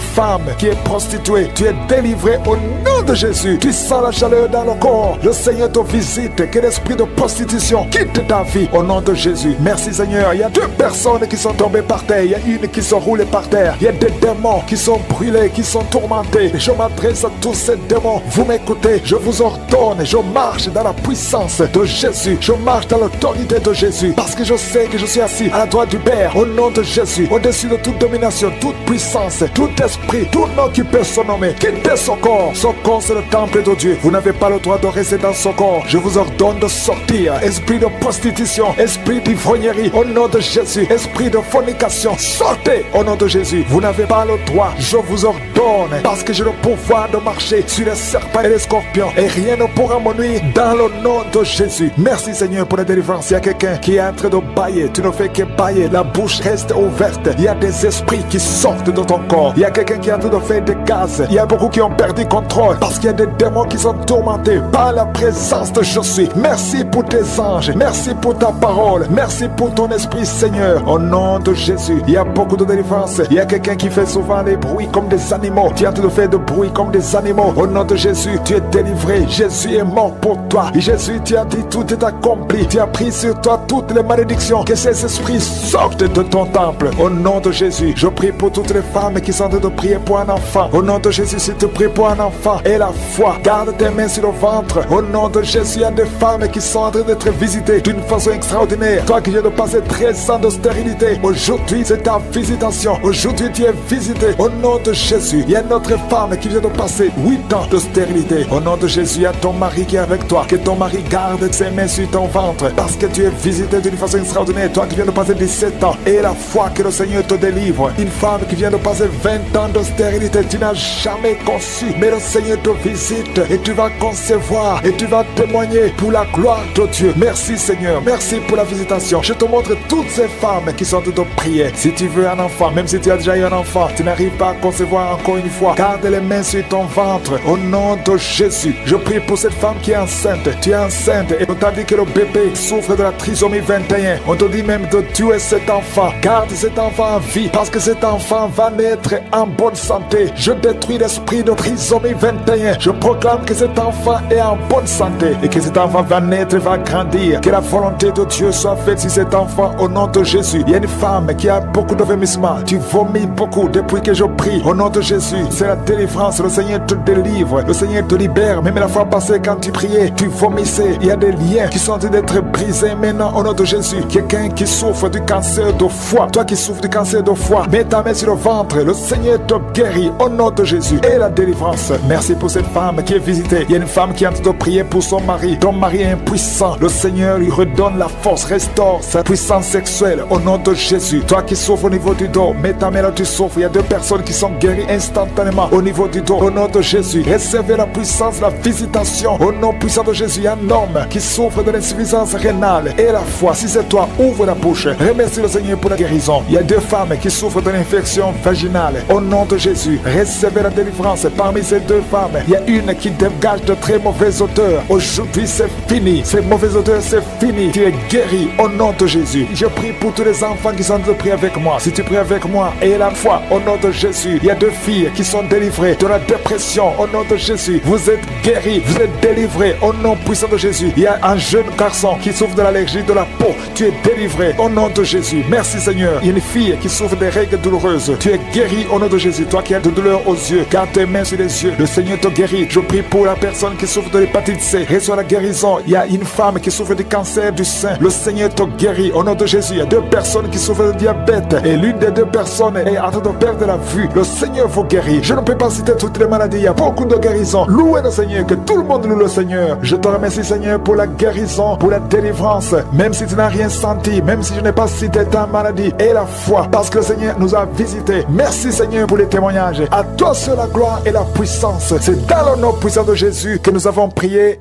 femme qui est prostituée. Tu es délivré au nom de Jésus. Tu sens la chaleur dans le corps. Le Seigneur te visite. Que l'esprit de prostitution quitte ta vie au nom de Jésus. Merci Seigneur. Il y a 2 personnes qui sont tombées par terre. Il y a une qui sont roulées par terre. Il y a des démons qui sont brûlés, qui sont tourmentés. Je m'adresse à tous ces démons. Vous m'écoutez. Je vous ordonne. Je marche dans la puissance de Jésus. Je marche dans l'autorité de Jésus. Parce que je sais que je suis assis à la droite du Père au nom de Jésus. Au-dessus de toute domination, toute puissance, tout esprit, tout nom qui peut se nommer. Quittez son corps. Son corps, c'est le temple de Dieu. Vous n'avez pas le droit de rester dans son corps. Je vous ordonne de sortir. Esprit de prostitution, esprit d'ivrognerie, au nom de Jésus. Esprit de fornication, sortez au nom de Jésus. Vous n'avez pas le droit. Je vous ordonne. Parce que j'ai le pouvoir de marcher sur les serpents et les scorpions. Et rien ne pourra me nuire dans le nom de Jésus. Merci Seigneur pour la délivrance. Il y a quelqu'un qui est en train de bailler. Tu ne fais que bailler. La bouche reste ouverte. Il y a des esprits qui sortent de ton corps. Il y a quelqu'un qui est en train de faire des gaz. Il y a beaucoup qui ont perdu contrôle. Parce qu'il y a des démons qui sont tourmentés par la présence de Je suis. Merci pour tes anges. Merci pour ta parole. Merci pour ton esprit Seigneur. Au nom de Jésus. Il y a beaucoup de délivrance. Il y a quelqu'un qui fait souvent des bruits comme des animaux. Tu es en train de faire des bruits comme des animaux. Au nom de Jésus, tu es délivré. Jésus est mort pour toi. Et Jésus, tu as dit tout est accompli. Tu as pris sur toi toutes les malédictions. Que ces esprits sortent de ton temple. Au nom de Jésus, je prie pour toutes les femmes qui sont en train de prier pour un enfant. Au nom de Jésus, si tu pries pour un enfant et la foi, garde tes mains sur le ventre. Au nom de Jésus, il y a des femmes qui sont en train d'être visitées d'une façon extraordinaire. Toi qui viens de passer 13 ans de stérilité, aujourd'hui c'est ta visitation. Aujourd'hui tu es visité. Au nom de Jésus, il y a une autre femme qui vient de passer 8 ans de stérilité. Au nom de Jésus, il y a ton mari qui est avec toi. Que ton mari garde ses mains sur ton ventre parce que tu es visité d'une façon extraordinaire. Toi qui viens de passer 17 ans et la foi que le Seigneur te délivre. Une femme qui vient de passer 20 ans de stérilité, tu n'as jamais conçu, mais le Seigneur te visite et tu vas concevoir et tu vas témoigner pour la gloire de Dieu. Merci Seigneur, merci pour la visitation. Je te montre toutes ces femmes qui sont en train de prier. Si tu veux un enfant, même si tu as déjà eu un enfant, tu n'arrives pas à concevoir encore une fois, garde les mains sur ton ventre. Au nom de Jésus, je prie pour cette femme qui est enceinte. Tu es enceinte et on t'a dit que le bébé souffre de la trisomie 21. On te dit même de tuer cet enfant. Garde cet enfant en vie parce que cet enfant va naître en bonne santé. Je détruis l'esprit de trisomie 21. Je proclame que cet enfant est en bonne santé et que cet enfant va naître et va grandir. Que la volonté de Dieu soit faite sur cet enfant au nom de Jésus. Il y a une femme qui a beaucoup de vomissements. Tu vomis beaucoup depuis que je prie. Au nom de Jésus, c'est la délivrance. Le Seigneur te délivre. Le Seigneur te libère. Même la fois passée quand tu priais, tu vomissais. Il y a des liens qui sont en train d'être brisés maintenant au nom de Jésus. Quelqu'un qui souffre du cancer de foie. Toi qui souffres du cancer de foie, mets ta main sur le ventre. Le Seigneur te guérit au nom de Jésus. Et la délivrance. Merci pour cette femme qui est visitée. Il y a une femme qui est en train de prier pour son mari. Ton mari est impuissant. Le Seigneur lui redonne la force, restaure sa puissance sexuelle au nom de Jésus. Toi qui souffres au niveau du dos, mets ta main là, tu souffres. Il y a 2 personnes qui sont guéries instantanément au niveau du dos. Au nom de Jésus, recevez la puissance, la visitation. Au nom puissant de Jésus, il y a un homme qui souffre de l'insuffisance rénale et la foi. Si c'est toi, ouvre la bouche. Remercie le Seigneur pour la guérison. Il y a 2 femmes qui souffrent de l'infection vaginale. Au nom de Jésus, recevez la délivrance. Parmi ces 2 femmes, il y a une qui dégage de très mauvaises odeurs. Aujourd'hui, c'est fini. Ces mauvaises odeurs, c'est fini. Tu es guéri au nom de Jésus. Je prie pour tous les enfants qui sont en train de prier avec moi. Si tu pries avec moi et la foi au nom de Jésus, il y a 2 filles qui sont délivrées de la dépression au nom de Jésus. Vous êtes guéris, vous êtes délivrés au nom puissant de Jésus. Il y a un jeune garçon qui souffre de l'allergie de la peau. Tu es délivré au nom de Jésus. Merci Seigneur. Il y a une fille qui souffre des règles douloureuses. Tu es guéri au nom de Jésus. Toi qui as de douleur aux yeux, garde tes mains sur les yeux. Le Seigneur te guérit. Je prie pour la personne qui souffre de l'hépatite C. Reçois la guérison. Il y a une femme qui souffre du cancer du sein. Le Seigneur te guérit au nom de Jésus. Il y a 2 personnes qui souffrent de diabète et l'une des 2 personnes est en train de perdre la vue. Le Seigneur vous guérit. Je ne peux pas citer toutes les maladies. Il y a beaucoup de guérisons. Louez le Seigneur. Que tout le monde loue le Seigneur. Je te remercie Seigneur pour la guérison, pour la délivrance. Même si tu n'as rien senti, même si je n'ai pas cité ta maladie et la foi, parce que le Seigneur nous a visités. Merci Seigneur pour les témoignages. À toi seul la gloire et la puissance. C'est dans le nom puissant de Jésus que nous avons prié.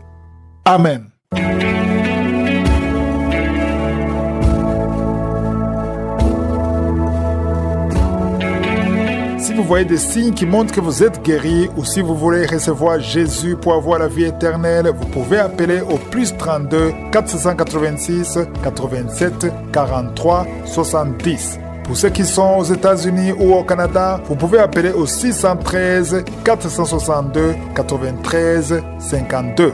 Amen. Si vous voyez des signes qui montrent que vous êtes guéri ou si vous voulez recevoir Jésus pour avoir la vie éternelle, vous pouvez appeler au plus 32 486 87 43 70. Pour ceux qui sont aux États-Unis ou au Canada, vous pouvez appeler au 613 462 93 52.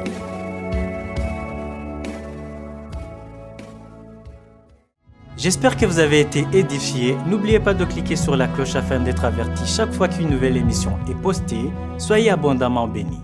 J'espère que vous avez été édifiés. N'oubliez pas de cliquer sur la cloche afin d'être averti chaque fois qu'une nouvelle émission est postée. Soyez abondamment bénis.